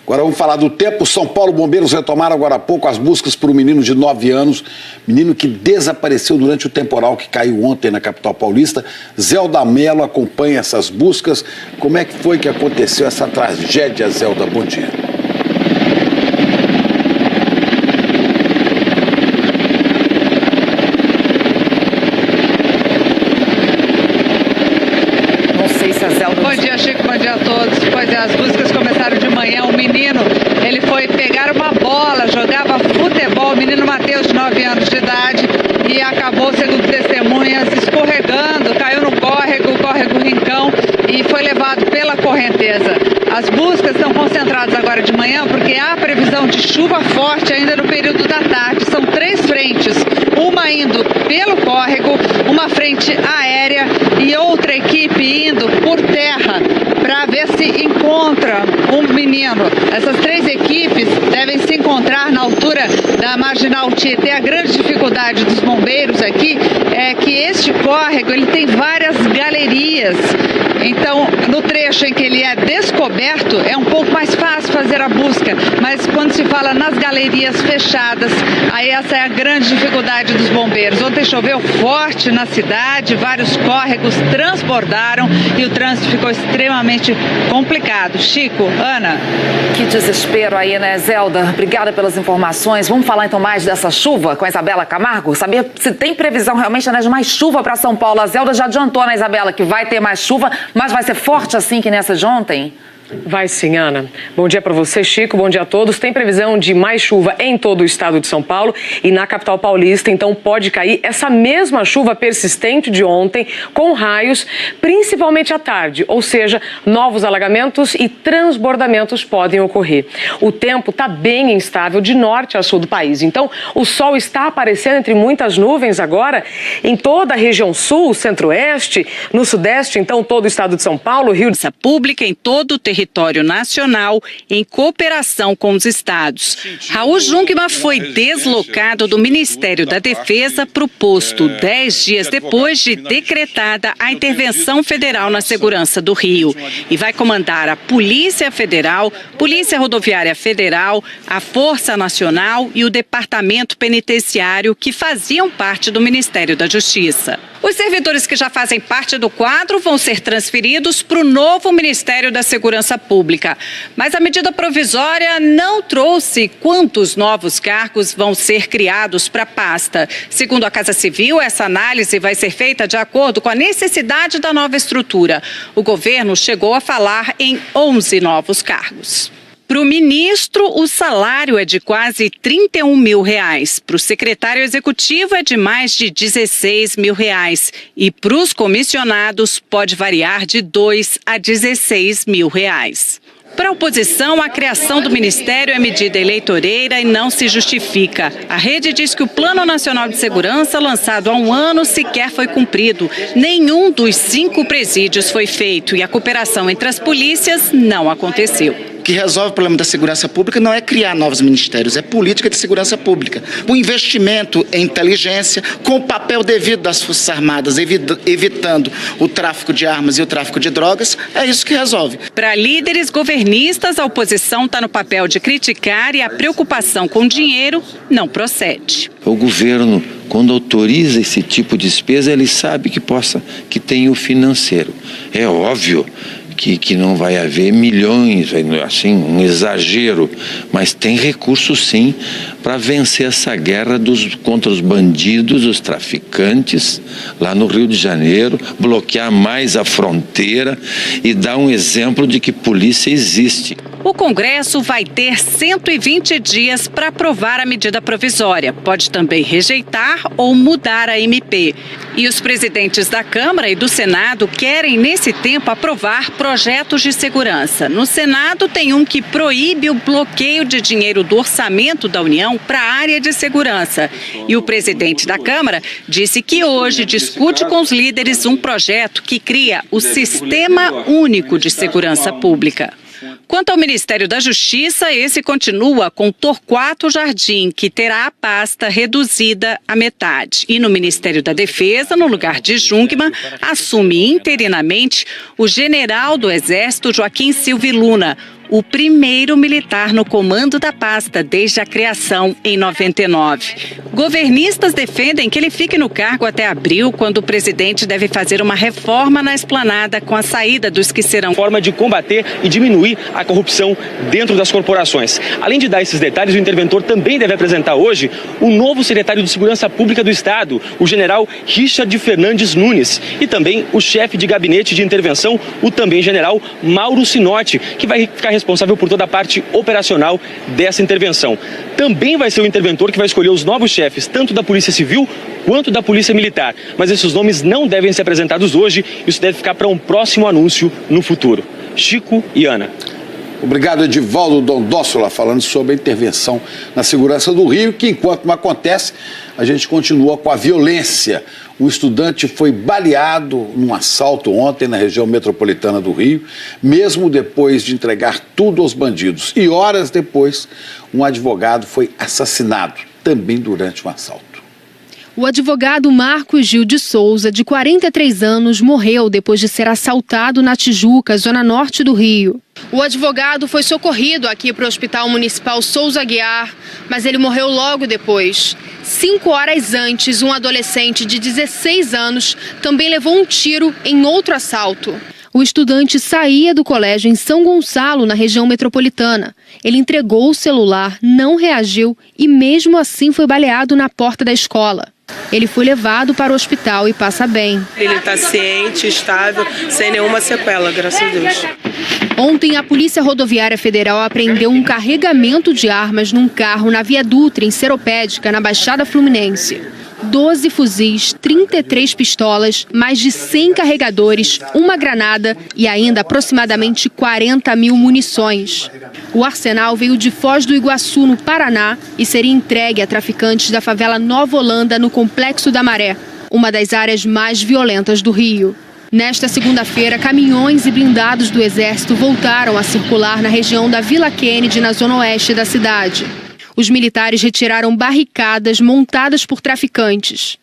Agora vamos falar do tempo. São Paulo, bombeiros retomaram agora há pouco as buscas por um menino de 9 anos, menino que desapareceu durante o temporal que caiu ontem na capital paulista. Zelda Mello acompanha essas buscas. Como é que foi que aconteceu essa tragédia, Zelda? Bom dia. Bom dia, Chico, bom dia a todos. Pois é, as buscas começaram de manhã. Um menino, ele foi pegar uma bola, jogava futebol, o menino Matheus, de 9 anos de idade, e acabou, segundo testemunhas, escorregando, caiu no córrego, córrego Rincão, e foi levado pela correnteza. As buscas estão concentradas agora de manhã porque há previsão de chuva forte ainda no período da tarde. São 3 frentes, uma indo pelo córrego, uma frente aérea e outra equipe indo por terra para ver se encontra um menino. Essas 3 equipes devem se encontrar na altura da Marginal Tietê. A grande dificuldade dos bombeiros aqui é que este córrego ele tem várias galerias. Então, no trecho em que ele é descoberto, é um pouco mais fácil fazer a busca. Mas quando se fala nas galerias fechadas, aí essa é a grande dificuldade dos bombeiros. Ontem choveu forte na cidade, vários córregos transbordaram e o trânsito ficou extremamente complicado. Chico, Ana. Que desespero aí, né, Zelda? Obrigada pelas informações. Vamos falar então mais dessa chuva com a Isabela Camargo? Saber se tem previsão realmente, né, de mais chuva para São Paulo. A Zelda já adiantou, né, Isabela, que vai ter mais chuva, mas vai ser forte assim que nessa de ontem? Vai sim, Ana. Bom dia para você, Chico. Bom dia a todos. Tem previsão de mais chuva em todo o estado de São Paulo e na capital paulista, então pode cair essa mesma chuva persistente de ontem, com raios, principalmente à tarde, ou seja, novos alagamentos e transbordamentos podem ocorrer. O tempo está bem instável de norte a sul do país, então o sol está aparecendo entre muitas nuvens agora em toda a região sul, centro-oeste, no sudeste, então todo o estado de São Paulo, Rio de Pública em todo o território território nacional em cooperação com os estados. Raul Jungmann foi deslocado do Ministério da Defesa para o posto 10 dias depois de decretada a intervenção federal na segurança do Rio e vai comandar a Polícia Federal, Polícia Rodoviária Federal, a Força Nacional e o Departamento Penitenciário, que faziam parte do Ministério da Justiça. Os servidores que já fazem parte do quadro vão ser transferidos para o novo Ministério da Segurança Pública. Mas a medida provisória não trouxe quantos novos cargos vão ser criados para a pasta. Segundo a Casa Civil, essa análise vai ser feita de acordo com a necessidade da nova estrutura. O governo chegou a falar em 11 novos cargos. Para o ministro, o salário é de quase R$31 mil. Para o secretário executivo é de mais de R$16 mil. E para os comissionados pode variar de R$2 a R$16 mil. Para a oposição, a criação do Ministério é medida eleitoreira e não se justifica. A rede diz que o Plano Nacional de Segurança, lançado há um ano, sequer foi cumprido. Nenhum dos 5 presídios foi feito e a cooperação entre as polícias não aconteceu. O que resolve o problema da segurança pública não é criar novos ministérios, é política de segurança pública. O investimento em inteligência, com o papel devido das Forças Armadas, evitando o tráfico de armas e o tráfico de drogas, é isso que resolve. Para líderes governistas, a oposição está no papel de criticar e a preocupação com dinheiro não procede. O governo, quando autoriza esse tipo de despesa, ele sabe que tem o financeiro. É óbvio que não vai haver milhões, assim, um exagero, mas tem recurso sim para vencer essa guerra contra os bandidos, os traficantes, lá no Rio de Janeiro, bloquear mais a fronteira e dar um exemplo de que polícia existe. O Congresso vai ter 120 dias para aprovar a medida provisória. Pode também rejeitar ou mudar a MP. E os presidentes da Câmara e do Senado querem, nesse tempo, aprovar projetos de segurança. No Senado, tem um que proíbe o bloqueio de dinheiro do orçamento da União para a área de segurança. E o presidente da Câmara disse que hoje discute com os líderes um projeto que cria o Sistema Único de Segurança Pública. Quanto ao Ministério da Justiça, esse continua com Torquato Jardim, que terá a pasta reduzida à metade. E no Ministério da Defesa, no lugar de Jungmann, assume interinamente o general do Exército Joaquim Silva Luna, o primeiro militar no comando da pasta desde a criação em 99. Governistas defendem que ele fique no cargo até abril, quando o presidente deve fazer uma reforma na esplanada com a saída dos que serão. Forma de combater e diminuir a corrupção dentro das corporações. Além de dar esses detalhes, o interventor também deve apresentar hoje o novo secretário de Segurança Pública do Estado, o general Richard Fernandes Nunes, e também o chefe de gabinete de intervenção, o também general Mauro Sinotti, que vai ficar responsável por toda a parte operacional dessa intervenção. Também vai ser o interventor que vai escolher os novos chefes, tanto da Polícia Civil quanto da Polícia Militar. Mas esses nomes não devem ser apresentados hoje, isso deve ficar para um próximo anúncio no futuro. Chico e Ana. Obrigado, Edivaldo Dondossola, falando sobre a intervenção na segurança do Rio, que enquanto não acontece, a gente continua com a violência. Um estudante foi baleado num assalto ontem na região metropolitana do Rio, mesmo depois de entregar tudo aos bandidos. E horas depois, um advogado foi assassinado, também durante um assalto. O advogado Marcos Gil de Souza, de 43 anos, morreu depois de ser assaltado na Tijuca, zona norte do Rio. O advogado foi socorrido aqui para o Hospital Municipal Souza Aguiar, mas ele morreu logo depois. 5 horas antes, um adolescente de 16 anos também levou um tiro em outro assalto. O estudante saía do colégio em São Gonçalo, na região metropolitana. Ele entregou o celular, não reagiu e mesmo assim foi baleado na porta da escola. Ele foi levado para o hospital e passa bem. Ele está ciente, estável, sem nenhuma sequela, graças a Deus. Ontem, a Polícia Rodoviária Federal apreendeu um carregamento de armas num carro na Via Dutra, em Seropédica, na Baixada Fluminense. 12 fuzis, 33 pistolas, mais de 100 carregadores, uma granada e ainda aproximadamente 40 mil munições. O arsenal veio de Foz do Iguaçu, no Paraná, e seria entregue a traficantes da favela Nova Holanda, no Complexo da Maré, uma das áreas mais violentas do Rio. Nesta segunda-feira, caminhões e blindados do Exército voltaram a circular na região da Vila Kennedy, na zona oeste da cidade. Os militares retiraram barricadas montadas por traficantes.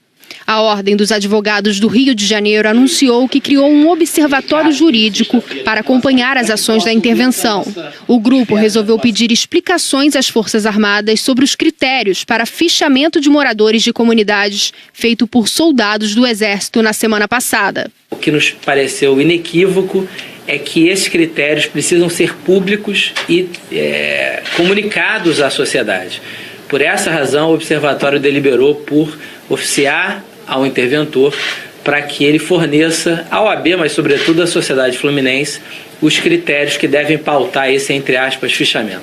A Ordem dos Advogados do Rio de Janeiro anunciou que criou um observatório jurídico para acompanhar as ações da intervenção. O grupo resolveu pedir explicações às Forças Armadas sobre os critérios para fichamento de moradores de comunidades feito por soldados do Exército na semana passada. O que nos pareceu inequívoco é que esses critérios precisam ser públicos e comunicados à sociedade. Por essa razão, o Observatório deliberou por oficiar ao interventor para que ele forneça à OAB, mas sobretudo à sociedade fluminense, os critérios que devem pautar esse, entre aspas, fichamento.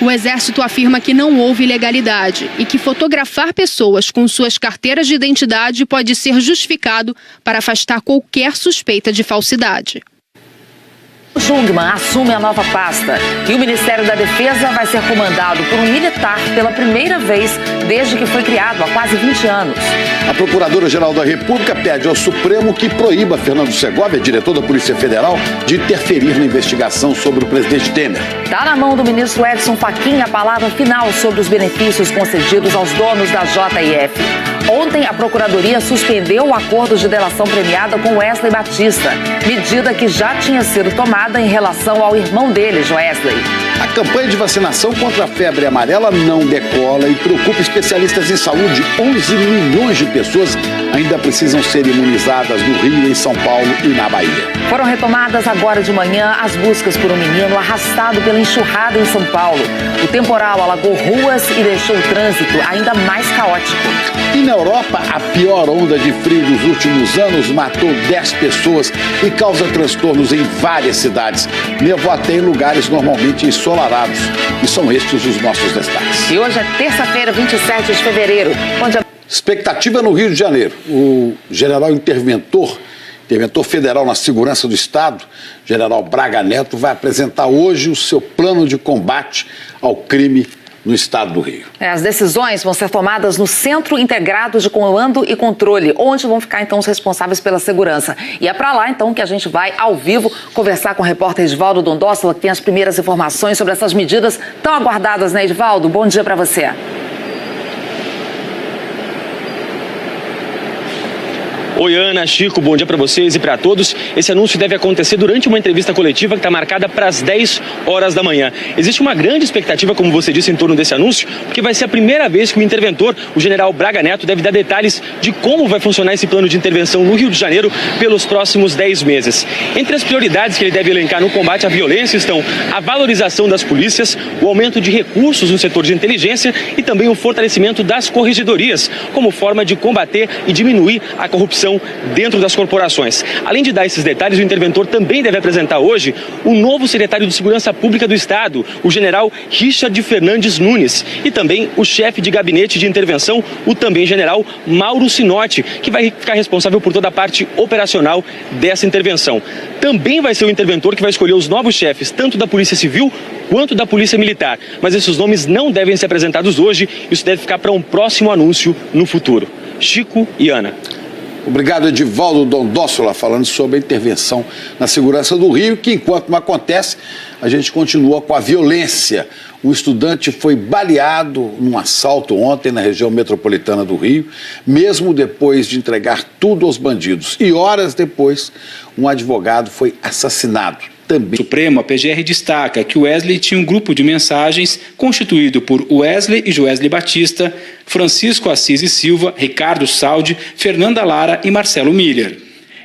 O Exército afirma que não houve ilegalidade e que fotografar pessoas com suas carteiras de identidade pode ser justificado para afastar qualquer suspeita de falsidade. Jungmann assume a nova pasta e o Ministério da Defesa vai ser comandado por um militar pela primeira vez desde que foi criado há quase 20 anos. A Procuradora-Geral da República pede ao Supremo que proíba Fernando Segovia, diretor da Polícia Federal, de interferir na investigação sobre o presidente Temer. Está na mão do ministro Edson Fachin a palavra final sobre os benefícios concedidos aos donos da JF. Ontem, a Procuradoria suspendeu o acordo de delação premiada com Wesley Batista, medida que já tinha sido tomada em relação ao irmão dele, Joesley. A campanha de vacinação contra a febre amarela não decola e preocupa especialistas em saúde. 11 milhões de pessoas ainda precisam ser imunizadas no Rio, em São Paulo e na Bahia. Foram retomadas agora de manhã as buscas por um menino arrastado pela enxurrada em São Paulo. O temporal alagou ruas e deixou o trânsito ainda mais caótico. E na Europa, a pior onda de frio dos últimos anos matou 10 pessoas e causa transtornos em várias cidades. Nevou até em lugares normalmente ensolarados. E são estes os nossos destaques. E hoje é terça-feira, 27 de fevereiro. Expectativa no Rio de Janeiro. O general interventor federal na segurança do Estado, general Braga Neto, vai apresentar hoje o seu plano de combate ao crime no estado do Rio. As decisões vão ser tomadas no Centro Integrado de Comando e Controle, onde vão ficar, então, os responsáveis pela segurança. E é para lá, então, que a gente vai, ao vivo, conversar com o repórter Edivaldo Dondosola, que tem as primeiras informações sobre essas medidas tão aguardadas, né, Edivaldo? Bom dia para você. Oi, Ana, Chico, bom dia para vocês e para todos. Esse anúncio deve acontecer durante uma entrevista coletiva que está marcada para as 10 horas da manhã. Existe uma grande expectativa, como você disse, em torno desse anúncio, porque vai ser a primeira vez que o interventor, o general Braga Neto, deve dar detalhes de como vai funcionar esse plano de intervenção no Rio de Janeiro pelos próximos 10 meses. Entre as prioridades que ele deve elencar no combate à violência estão a valorização das polícias, o aumento de recursos no setor de inteligência e também o fortalecimento das corregedorias, como forma de combater e diminuir a corrupção dentro das corporações. Além de dar esses detalhes, o interventor também deve apresentar hoje o novo secretário de Segurança Pública do Estado, o general Richard Fernandes Nunes, e também o chefe de gabinete de intervenção, o também general Mauro Sinotti, que vai ficar responsável por toda a parte operacional dessa intervenção. Também vai ser o interventor que vai escolher os novos chefes, tanto da Polícia Civil quanto da Polícia Militar. Mas esses nomes não devem ser apresentados hoje, isso deve ficar para um próximo anúncio no futuro. Chico e Ana. Obrigado, Edivaldo Dondosola, falando sobre a intervenção na segurança do Rio, que enquanto não acontece, a gente continua com a violência. Um estudante foi baleado num assalto ontem na região metropolitana do Rio, mesmo depois de entregar tudo aos bandidos. E horas depois, um advogado foi assassinado. Também. Supremo, a PGR destaca que Wesley tinha um grupo de mensagens constituído por Wesley e Joesley Batista, Francisco Assis e Silva, Ricardo Saldi, Fernanda Lara e Marcelo Miller.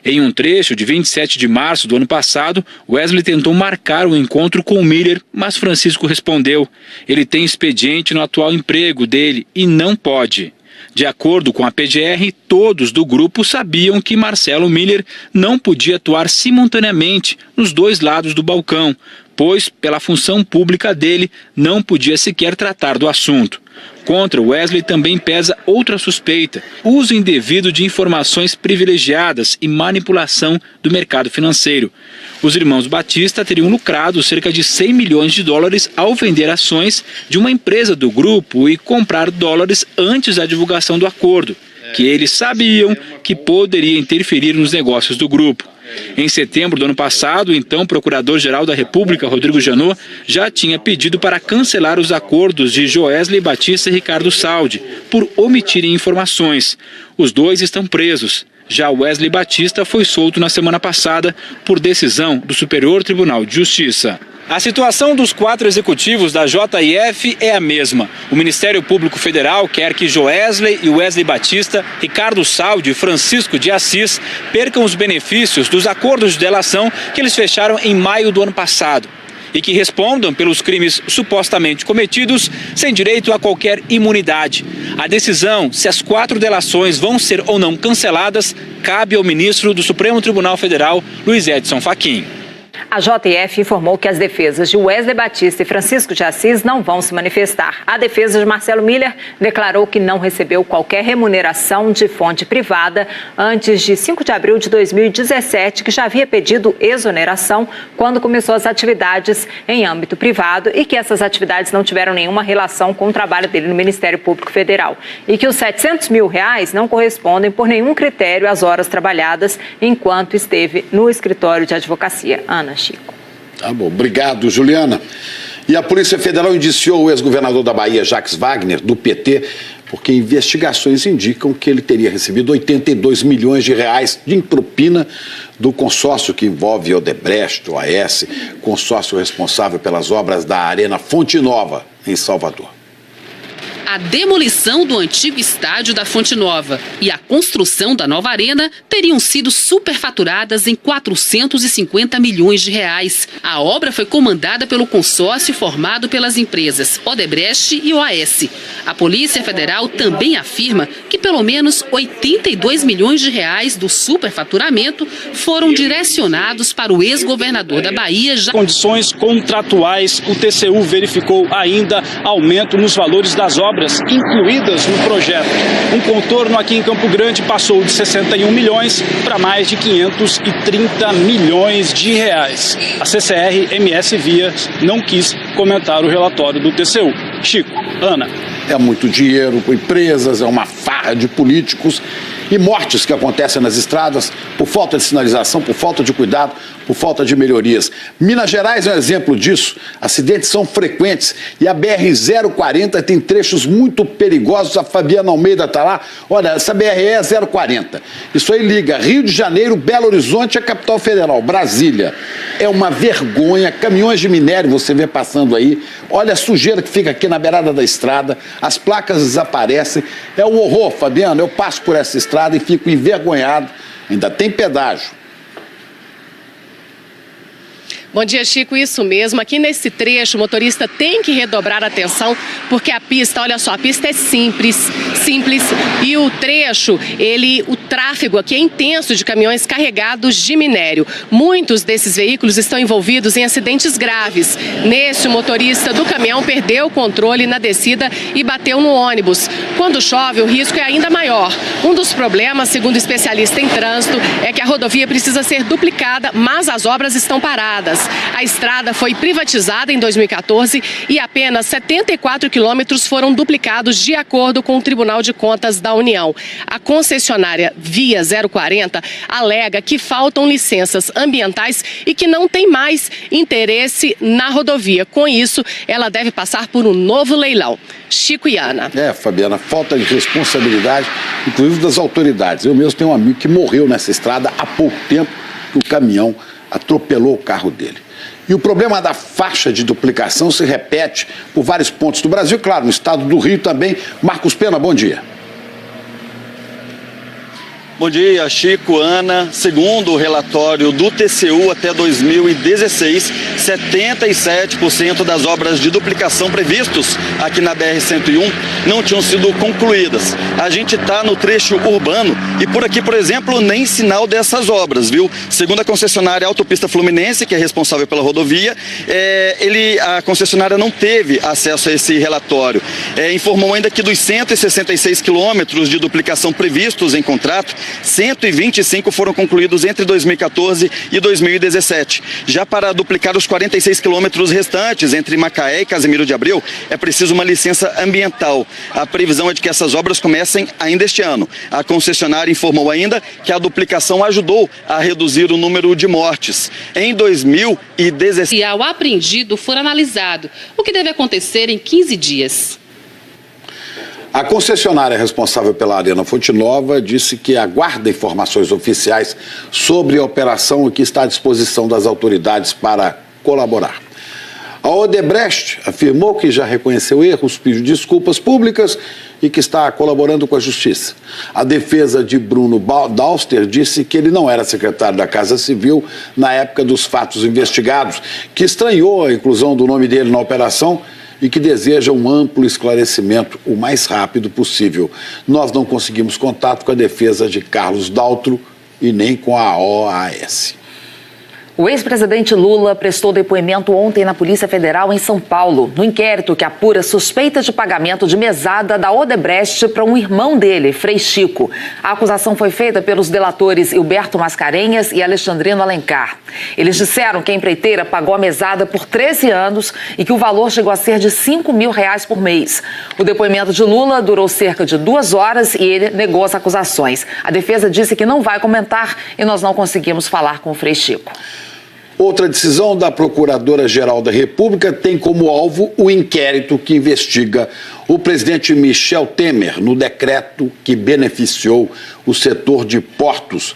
Em um trecho de 27 de março do ano passado, Wesley tentou marcar um encontro com o Miller, mas Francisco respondeu: ele tem expediente no atual emprego dele e não pode. De acordo com a PGR, todos do grupo sabiam que Marcelo Miller não podia atuar simultaneamente nos dois lados do balcão, pois, pela função pública dele, não podia sequer tratar do assunto. Contra Wesley também pesa outra suspeita: uso indevido de informações privilegiadas e manipulação do mercado financeiro. Os irmãos Batista teriam lucrado cerca de 100 milhões de dólares ao vender ações de uma empresa do grupo e comprar dólares antes da divulgação do acordo. que eles sabiam que poderia interferir nos negócios do grupo. Em setembro do ano passado, o então Procurador-Geral da República, Rodrigo Janot, já tinha pedido para cancelar os acordos de Joesley Batista e Ricardo Saldi, por omitirem informações. Os dois estão presos. Já Wesley Batista foi solto na semana passada por decisão do Superior Tribunal de Justiça. A situação dos 4 executivos da JIF é a mesma. O Ministério Público Federal quer que Joesley e Wesley Batista, Ricardo Saldi e Francisco de Assis percam os benefícios dos acordos de delação que eles fecharam em maio do ano passado e que respondam pelos crimes supostamente cometidos sem direito a qualquer imunidade. A decisão se as 4 delações vão ser ou não canceladas cabe ao ministro do Supremo Tribunal Federal, Luiz Edson Fachin. A JF informou que as defesas de Wesley Batista e Francisco de Assis não vão se manifestar. A defesa de Marcelo Miller declarou que não recebeu qualquer remuneração de fonte privada antes de 5 de abril de 2017, que já havia pedido exoneração quando começou as atividades em âmbito privado e que essas atividades não tiveram nenhuma relação com o trabalho dele no Ministério Público Federal. E que os R$700 mil não correspondem por nenhum critério às horas trabalhadas enquanto esteve no escritório de advocacia. Ana, Chico. Tá bom, obrigado, Juliana. E a Polícia Federal indiciou o ex-governador da Bahia, Jacques Wagner, do PT, porque investigações indicam que ele teria recebido R$82 milhões de propina do consórcio que envolve Odebrecht, OAS, consórcio responsável pelas obras da Arena Fonte Nova, em Salvador. A demolição do antigo estádio da Fonte Nova e a construção da nova arena teriam sido superfaturadas em R$450 milhões. A obra foi comandada pelo consórcio formado pelas empresas Odebrecht e OAS. A Polícia Federal também afirma que pelo menos R$82 milhões do superfaturamento foram direcionados para o ex-governador da Bahia. Condições contratuais, o TCU verificou ainda aumento nos valores das obras incluídas no projeto. Um contorno aqui em Campo Grande passou de 61 milhões para mais de 530 milhões de reais. A CCR-MS Vias não quis comentar o relatório do TCU. Chico, Ana. É muito dinheiro com empresas, é uma farra de políticos e mortes que acontecem nas estradas por falta de sinalização, por falta de cuidado, por falta de melhorias. Minas Gerais é um exemplo disso. Acidentes são frequentes e a BR-040 tem trechos muito perigosos. A Fabiana Almeida está lá. Olha, essa BR é 040. Isso aí liga Rio de Janeiro, Belo Horizonte, a capital federal, Brasília. É uma vergonha. Caminhões de minério você vê passando aí. Olha a sujeira que fica aqui na beirada da estrada. As placas desaparecem. É um horror, Fabiana. Eu passo por essa estrada e fico envergonhado. Ainda tem pedágio. Bom dia, Chico. Isso mesmo. Aqui nesse trecho, o motorista tem que redobrar a atenção, porque a pista, olha só, a pista é simples. E o trecho, o tráfego aqui é intenso de caminhões carregados de minério. Muitos desses veículos estão envolvidos em acidentes graves. Nesse, o motorista do caminhão perdeu o controle na descida e bateu no ônibus. Quando chove, o risco é ainda maior. Um dos problemas, segundo especialista em trânsito, é que a rodovia precisa ser duplicada, mas as obras estão paradas. A estrada foi privatizada em 2014 e apenas 74 quilômetros foram duplicados de acordo com o Tribunal de Contas da União. A concessionária Via 040 alega que faltam licenças ambientais e que não tem mais interesse na rodovia. Com isso, ela deve passar por um novo leilão. Chico e Ana. Fabiana, falta de responsabilidade, inclusive das autoridades. Eu mesmo tenho um amigo que morreu nessa estrada há pouco tempo, que o caminhão atropelou o carro dele. E o problema da faixa de duplicação se repete por vários pontos do Brasil, claro, no estado do Rio também. Marcos Pena, bom dia. Bom dia, Chico, Ana. Segundo o relatório do TCU, até 2016, 77% das obras de duplicação previstos aqui na BR-101 não tinham sido concluídas. A gente está no trecho urbano e por aqui, por exemplo, nem sinal dessas obras, viu? Segundo a concessionária Autopista Fluminense, que é responsável pela rodovia, a concessionária não teve acesso a esse relatório. Informou ainda que dos 166 quilômetros de duplicação previstos em contrato, 125 foram concluídos entre 2014 e 2017. Já para duplicar os 46 quilômetros restantes entre Macaé e Casimiro de Abreu, é preciso uma licença ambiental. A previsão é de que essas obras comecem ainda este ano. A concessionária informou ainda que a duplicação ajudou a reduzir o número de mortes. Em 2016... E ao apreendido for analisado, o que deve acontecer em 15 dias. A concessionária responsável pela Arena Fonte Nova disse que aguarda informações oficiais sobre a operação e que está à disposição das autoridades para colaborar. A Odebrecht afirmou que já reconheceu erros, pediu desculpas públicas e que está colaborando com a Justiça. A defesa de Bruno Dauster disse que ele não era secretário da Casa Civil na época dos fatos investigados, que estranhou a inclusão do nome dele na operação e que deseja um amplo esclarecimento o mais rápido possível. Nós não conseguimos contato com a defesa de Carlos Daltro e nem com a OAS. O ex-presidente Lula prestou depoimento ontem na Polícia Federal em São Paulo, no inquérito que apura suspeita de pagamento de mesada da Odebrecht para um irmão dele, Frei Chico. A acusação foi feita pelos delatores Hilberto Mascarenhas e Alexandrino Alencar. Eles disseram que a empreiteira pagou a mesada por 13 anos e que o valor chegou a ser de R$5 mil por mês. O depoimento de Lula durou cerca de 2 horas e ele negou as acusações. A defesa disse que não vai comentar e nós não conseguimos falar com o Frei Chico. Outra decisão da Procuradora-Geral da República tem como alvo o inquérito que investiga o presidente Michel Temer no decreto que beneficiou o setor de portos.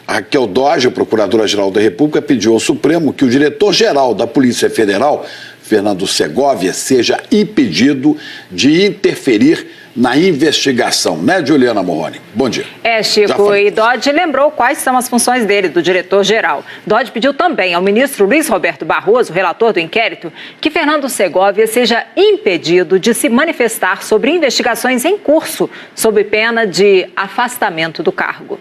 A Raquel Dodge, a Procuradora-Geral da República, pediu ao Supremo que o diretor-geral da Polícia Federal, Fernando Segovia, seja impedido de interferir na investigação, né, Juliana Morrone? Bom dia. Chico, e Dodge lembrou quais são as funções dele, do diretor-geral. Dodge pediu também ao ministro Luiz Roberto Barroso, relator do inquérito, que Fernando Segovia seja impedido de se manifestar sobre investigações em curso, sob pena de afastamento do cargo.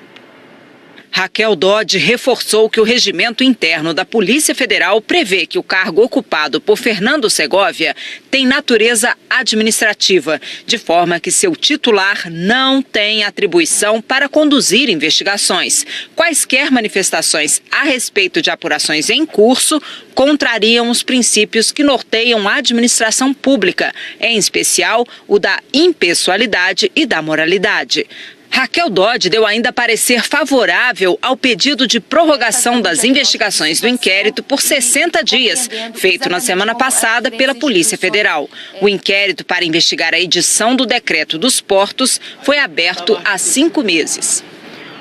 Raquel Dodge reforçou que o regimento interno da Polícia Federal prevê que o cargo ocupado por Fernando Segovia tem natureza administrativa, de forma que seu titular não tem atribuição para conduzir investigações. Quaisquer manifestações a respeito de apurações em curso contrariam os princípios que norteiam a administração pública, em especial o da impessoalidade e da moralidade. Raquel Dodge deu ainda parecer favorável ao pedido de prorrogação das investigações do inquérito por 60 dias, feito na semana passada pela Polícia Federal. O inquérito para investigar a edição do decreto dos portos foi aberto há 5 meses.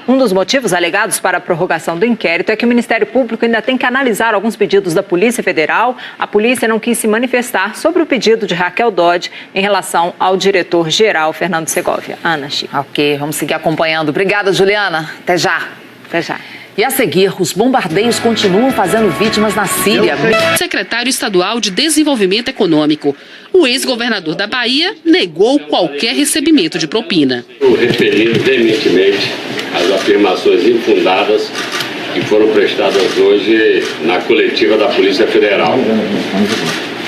Um dos motivos alegados para a prorrogação do inquérito é que o Ministério Público ainda tem que analisar alguns pedidos da Polícia Federal. A polícia não quis se manifestar sobre o pedido de Raquel Dodge em relação ao diretor-geral Fernando Segovia. Ana, Chico. Ok, vamos seguir acompanhando. Obrigada, Juliana. Até já. Até já. E a seguir, os bombardeios continuam fazendo vítimas na Síria. Secretário Estadual de Desenvolvimento Econômico. O ex-governador da Bahia negou qualquer recebimento de propina. Estou referindo veementemente as afirmações infundadas que foram prestadas hoje na coletiva da Polícia Federal.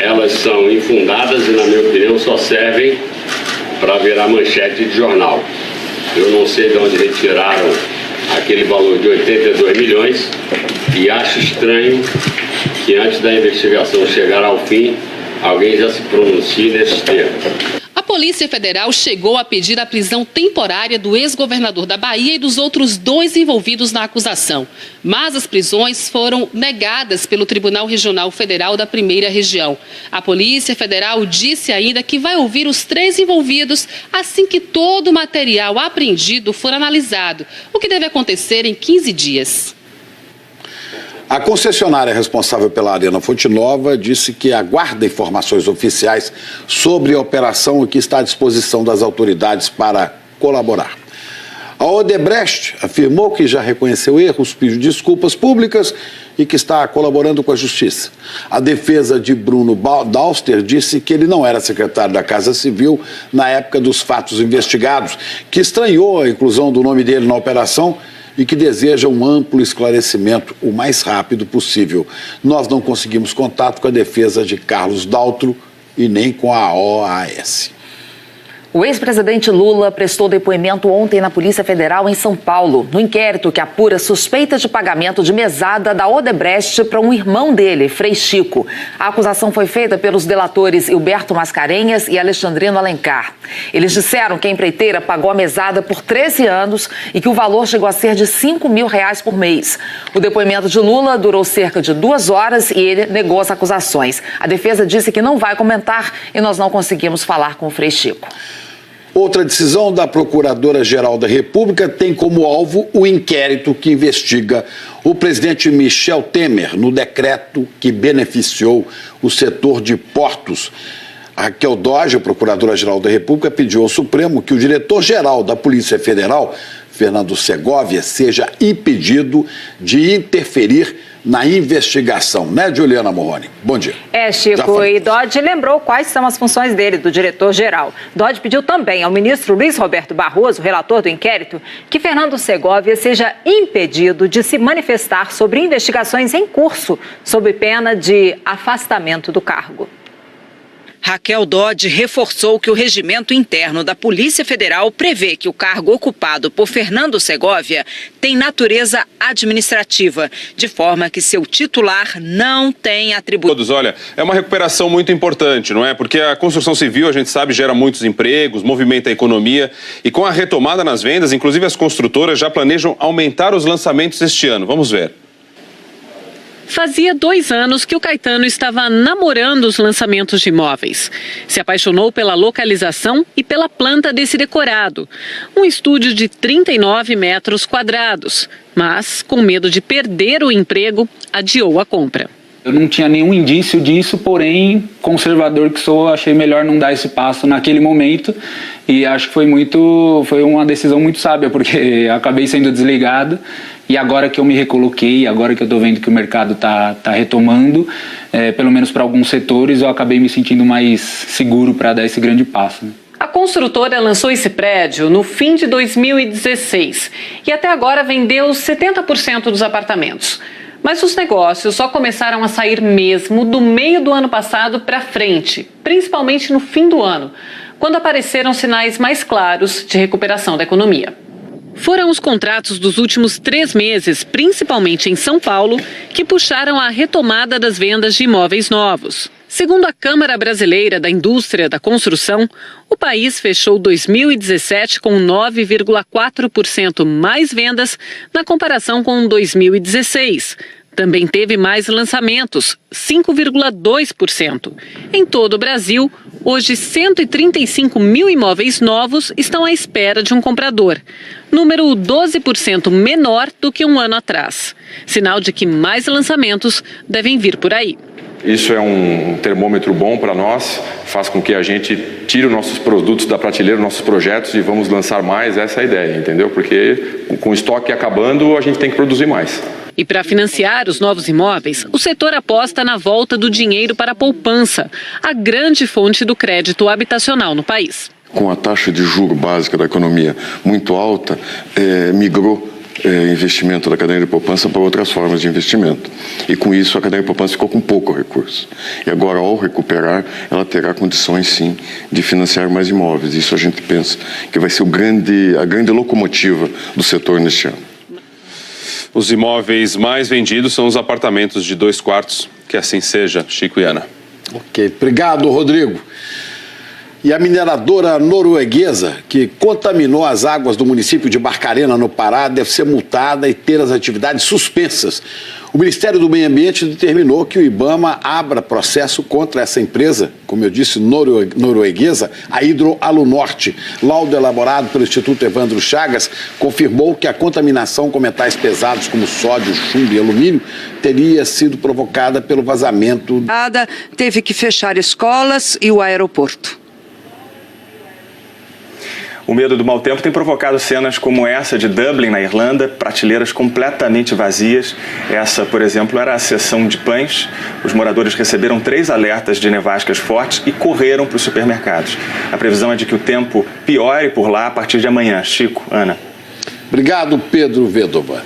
Elas são infundadas e, na minha opinião, só servem para virar manchete de jornal. Eu não sei de onde retiraram aquele valor de 82 milhões e acho estranho que antes da investigação chegar ao fim, alguém já se pronuncie nesses termos. A Polícia Federal chegou a pedir a prisão temporária do ex-governador da Bahia e dos outros 2 envolvidos na acusação. Mas as prisões foram negadas pelo Tribunal Regional Federal da Primeira Região. A Polícia Federal disse ainda que vai ouvir os 3 envolvidos assim que todo o material apreendido for analisado, o que deve acontecer em 15 dias. A concessionária responsável pela Arena Fonte Nova disse que aguarda informações oficiais sobre a operação e que está à disposição das autoridades para colaborar. A Odebrecht afirmou que já reconheceu erros, pediu desculpas públicas e que está colaborando com a Justiça. A defesa de Bruno Dauster disse que ele não era secretário da Casa Civil na época dos fatos investigados, que estranhou a inclusão do nome dele na operação e que deseja um amplo esclarecimento o mais rápido possível. Nós não conseguimos contato com a defesa de Carlos Daltro e nem com a OAS. O ex-presidente Lula prestou depoimento ontem na Polícia Federal em São Paulo, no inquérito que apura suspeita de pagamento de mesada da Odebrecht para um irmão dele, Frei Chico. A acusação foi feita pelos delatores Hilberto Mascarenhas e Alexandrino Alencar. Eles disseram que a empreiteira pagou a mesada por 13 anos e que o valor chegou a ser de R$5 mil por mês. O depoimento de Lula durou cerca de 2 horas e ele negou as acusações. A defesa disse que não vai comentar e nós não conseguimos falar com o Frei Chico. Outra decisão da Procuradora-Geral da República tem como alvo o inquérito que investiga o presidente Michel Temer no decreto que beneficiou o setor de portos. A Raquel Dodge, a Procuradora-Geral da República, pediu ao Supremo que o diretor-geral da Polícia Federal, Fernando Segovia, seja impedido de interferir na investigação, né, Juliana Morrone? Bom dia. Chico, e Dodge lembrou quais são as funções dele, do diretor-geral. Dodge pediu também ao ministro Luiz Roberto Barroso, relator do inquérito, que Fernando Segovia seja impedido de se manifestar sobre investigações em curso, sob pena de afastamento do cargo. Raquel Dodge reforçou que o regimento interno da Polícia Federal prevê que o cargo ocupado por Fernando Segovia tem natureza administrativa, de forma que seu titular não tem atribuições. Olha, é uma recuperação muito importante, não é? Porque a construção civil, a gente sabe, gera muitos empregos, movimenta a economia e com a retomada nas vendas, inclusive as construtoras já planejam aumentar os lançamentos este ano. Vamos ver. Fazia 2 anos que o Caetano estava namorando os lançamentos de imóveis. Se apaixonou pela localização e pela planta desse decorado. Um estúdio de 39 metros quadrados. Mas, com medo de perder o emprego, adiou a compra. Eu não tinha nenhum indício disso, porém, conservador que sou, achei melhor não dar esse passo naquele momento. E acho que foi uma decisão muito sábia, porque acabei sendo desligado. E agora que eu me recoloquei, agora que eu estou vendo que o mercado está retomando, pelo menos para alguns setores, eu acabei me sentindo mais seguro para dar esse grande passo. Né? A construtora lançou esse prédio no fim de 2016 e até agora vendeu 70% dos apartamentos. Mas os negócios só começaram a sair mesmo do meio do ano passado para frente, principalmente no fim do ano, quando apareceram sinais mais claros de recuperação da economia. Foram os contratos dos últimos 3 meses, principalmente em São Paulo, que puxaram a retomada das vendas de imóveis novos. Segundo a Câmara Brasileira da Indústria da Construção, o país fechou 2017 com 9,4% mais vendas na comparação com 2016. Também teve mais lançamentos, 5,2%. Em todo o Brasil, hoje 135 mil imóveis novos estão à espera de um comprador. Número 12% menor do que um ano atrás. Sinal de que mais lançamentos devem vir por aí. Isso é um termômetro bom para nós, faz com que a gente tire os nossos produtos da prateleira, nossos projetos e vamos lançar mais, essa é a ideia, entendeu? Porque com o estoque acabando, a gente tem que produzir mais. E para financiar os novos imóveis, o setor aposta na volta do dinheiro para a poupança, a grande fonte do crédito habitacional no país. Com a taxa de juro básica da economia muito alta, migrou investimento da cadeia de poupança para outras formas de investimento. E com isso a cadeia de poupança ficou com pouco recurso. E agora, ao recuperar, ela terá condições, sim, de financiar mais imóveis. Isso a gente pensa que vai ser a grande locomotiva do setor neste ano. Os imóveis mais vendidos são os apartamentos de 2 quartos. Que assim seja, Chico e Ana. Ok, obrigado, Rodrigo. E a mineradora norueguesa, que contaminou as águas do município de Barcarena, no Pará, deve ser multada e ter as atividades suspensas. O Ministério do Meio Ambiente determinou que o IBAMA abra processo contra essa empresa, como eu disse, norueguesa, a Hidroalunorte. Laudo elaborado pelo Instituto Evandro Chagas confirmou que a contaminação com metais pesados como sódio, chumbo e alumínio teria sido provocada pelo vazamento. Teve que fechar escolas e o aeroporto. O medo do mau tempo tem provocado cenas como essa de Dublin, na Irlanda, prateleiras completamente vazias. Essa, por exemplo, era a seção de pães. Os moradores receberam 3 alertas de nevascas fortes e correram para os supermercados. A previsão é de que o tempo piore por lá a partir de amanhã. Chico, Ana. Obrigado, Pedro Vedova.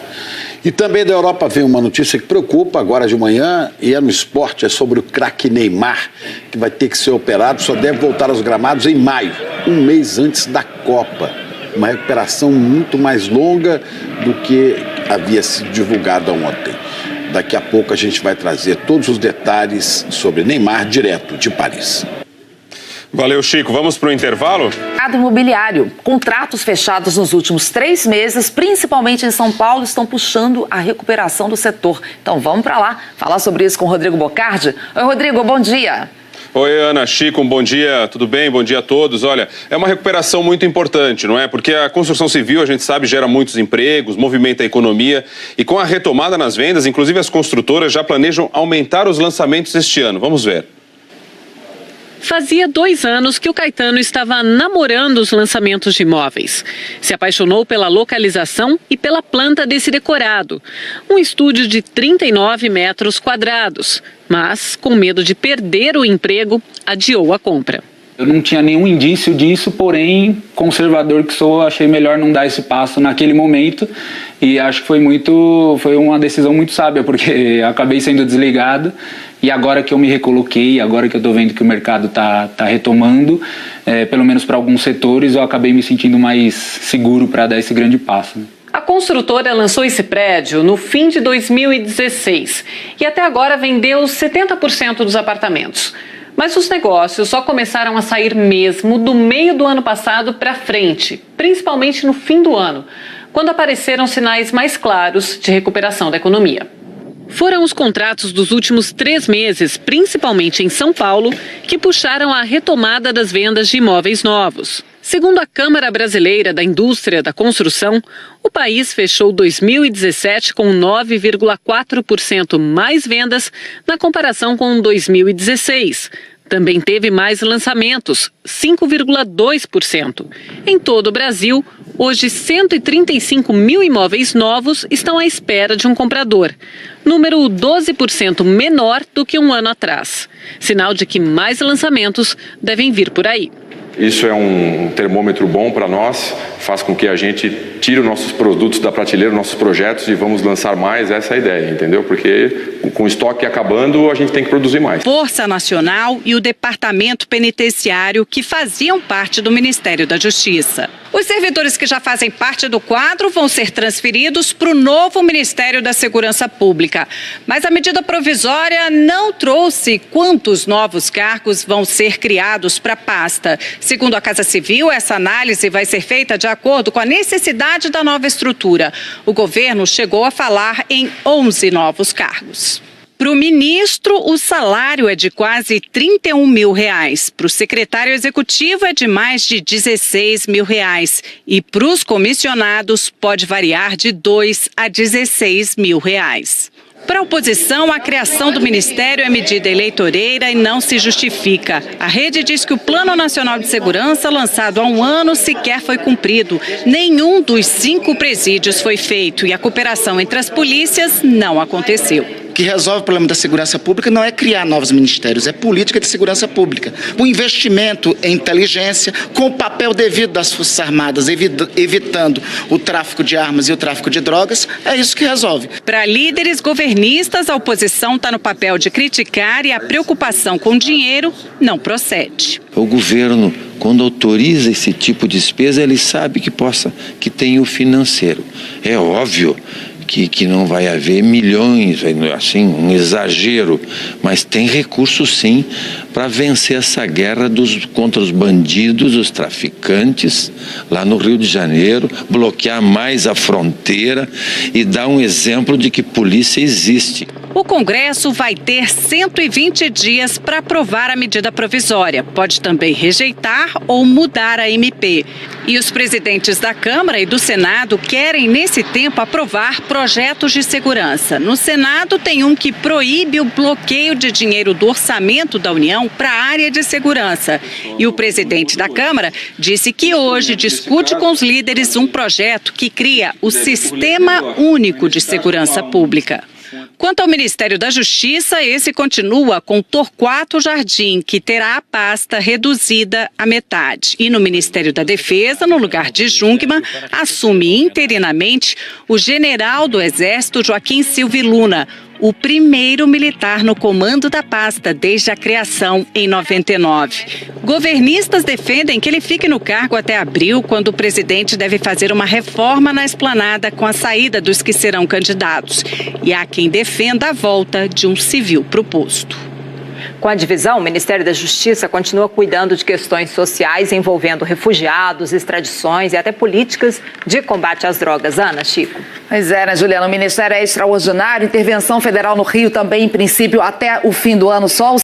E também da Europa vem uma notícia que preocupa agora de manhã, e é no esporte, é sobre o craque Neymar, que vai ter que ser operado, só deve voltar aos gramados em maio, um mês antes da Copa. Uma recuperação muito mais longa do que havia sido divulgada ontem. Daqui a pouco a gente vai trazer todos os detalhes sobre Neymar direto de Paris. Valeu, Chico. Vamos para o intervalo? Mercado imobiliário. Contratos fechados nos últimos 3 meses, principalmente em São Paulo, estão puxando a recuperação do setor. Então vamos para lá falar sobre isso com o Rodrigo Bocardi. Oi, Rodrigo, bom dia. Oi, Ana, Chico, um bom dia, tudo bem? Bom dia a todos. Olha, é uma recuperação muito importante, não é? Porque a construção civil, a gente sabe, gera muitos empregos, movimenta a economia e com a retomada nas vendas, inclusive as construtoras já planejam aumentar os lançamentos este ano. Vamos ver. Fazia 2 anos que o Caetano estava namorando os lançamentos de imóveis. Se apaixonou pela localização e pela planta desse decorado. Um estúdio de 39 metros quadrados. Mas, com medo de perder o emprego, adiou a compra. Eu não tinha nenhum indício disso, porém, conservador que sou, achei melhor não dar esse passo naquele momento. E acho que foi uma decisão muito sábia, porque acabei sendo desligado. E agora que eu me recoloquei, agora que eu estou vendo que o mercado está retomando, pelo menos para alguns setores, eu acabei me sentindo mais seguro para dar esse grande passo. A construtora lançou esse prédio no fim de 2016 e até agora vendeu 70% dos apartamentos. Mas os negócios só começaram a sair mesmo do meio do ano passado para frente, principalmente no fim do ano, quando apareceram sinais mais claros de recuperação da economia. Foram os contratos dos últimos 3 meses, principalmente em São Paulo, que puxaram a retomada das vendas de imóveis novos. Segundo a Câmara Brasileira da Indústria da Construção, o país fechou 2017 com 9,4% mais vendas na comparação com 2016. Também teve mais lançamentos, 5,2%. Em todo o Brasil, hoje 135 mil imóveis novos estão à espera de um comprador. Número 12% menor do que um ano atrás. Sinal de que mais lançamentos devem vir por aí. Isso é um termômetro bom para nós, faz com que a gente tire os nossos produtos da prateleira, nossos projetos e vamos lançar mais, essa é a ideia, entendeu? Porque com o estoque acabando, a gente tem que produzir mais. Força Nacional e o Departamento Penitenciário, que faziam parte do Ministério da Justiça. Os servidores que já fazem parte do quadro vão ser transferidos para o novo Ministério da Segurança Pública. Mas a medida provisória não trouxe quantos novos cargos vão ser criados para a pasta. Segundo a Casa Civil, essa análise vai ser feita de acordo com a necessidade da nova estrutura. O governo chegou a falar em 11 novos cargos. Para o ministro, o salário é de quase R$31 mil. Para o secretário executivo é de mais de R$16 mil. E para os comissionados pode variar de R$2 a R$16 mil. Para a oposição, a criação do Ministério é medida eleitoreira e não se justifica. A rede diz que o Plano Nacional de Segurança, lançado há 1 ano, sequer foi cumprido. Nenhum dos 5 presídios foi feito e a cooperação entre as polícias não aconteceu. O que resolve o problema da segurança pública não é criar novos ministérios, é política de segurança pública. O investimento em inteligência, com o papel devido das Forças Armadas, evitando o tráfico de armas e o tráfico de drogas, é isso que resolve. Para líderes governistas, a oposição está no papel de criticar e a preocupação com o dinheiro não procede. O governo, quando autoriza esse tipo de despesa, ele sabe que tem o financeiro. É óbvio que não vai haver milhões, assim, um exagero, mas tem recurso sim para vencer essa guerra contra os bandidos, os traficantes, lá no Rio de Janeiro, bloquear mais a fronteira e dar um exemplo de que polícia existe. O Congresso vai ter 120 dias para aprovar a medida provisória. Pode também rejeitar ou mudar a MP. E os presidentes da Câmara e do Senado querem, nesse tempo, aprovar projetos de segurança. No Senado, tem um que proíbe o bloqueio de dinheiro do orçamento da União para a área de segurança. E o presidente da Câmara disse que hoje discute com os líderes um projeto que cria o Sistema Único de Segurança Pública. Quanto ao Ministério da Justiça, esse continua com Torquato Jardim, que terá a pasta reduzida à metade. E no Ministério da Defesa, no lugar de Jungmann, assume interinamente o general do Exército Joaquim Silva Luna, o primeiro militar no comando da pasta desde a criação em 99. Governistas defendem que ele fique no cargo até abril, quando o presidente deve fazer uma reforma na esplanada com a saída dos que serão candidatos. E há quem defenda a volta de um civil para o posto. Com a divisão, o Ministério da Justiça continua cuidando de questões sociais envolvendo refugiados, extradições e até políticas de combate às drogas. Ana, Chico. Pois é, né, Juliana? O Ministério é extraordinário, intervenção federal no Rio também, em princípio, até o fim do ano só.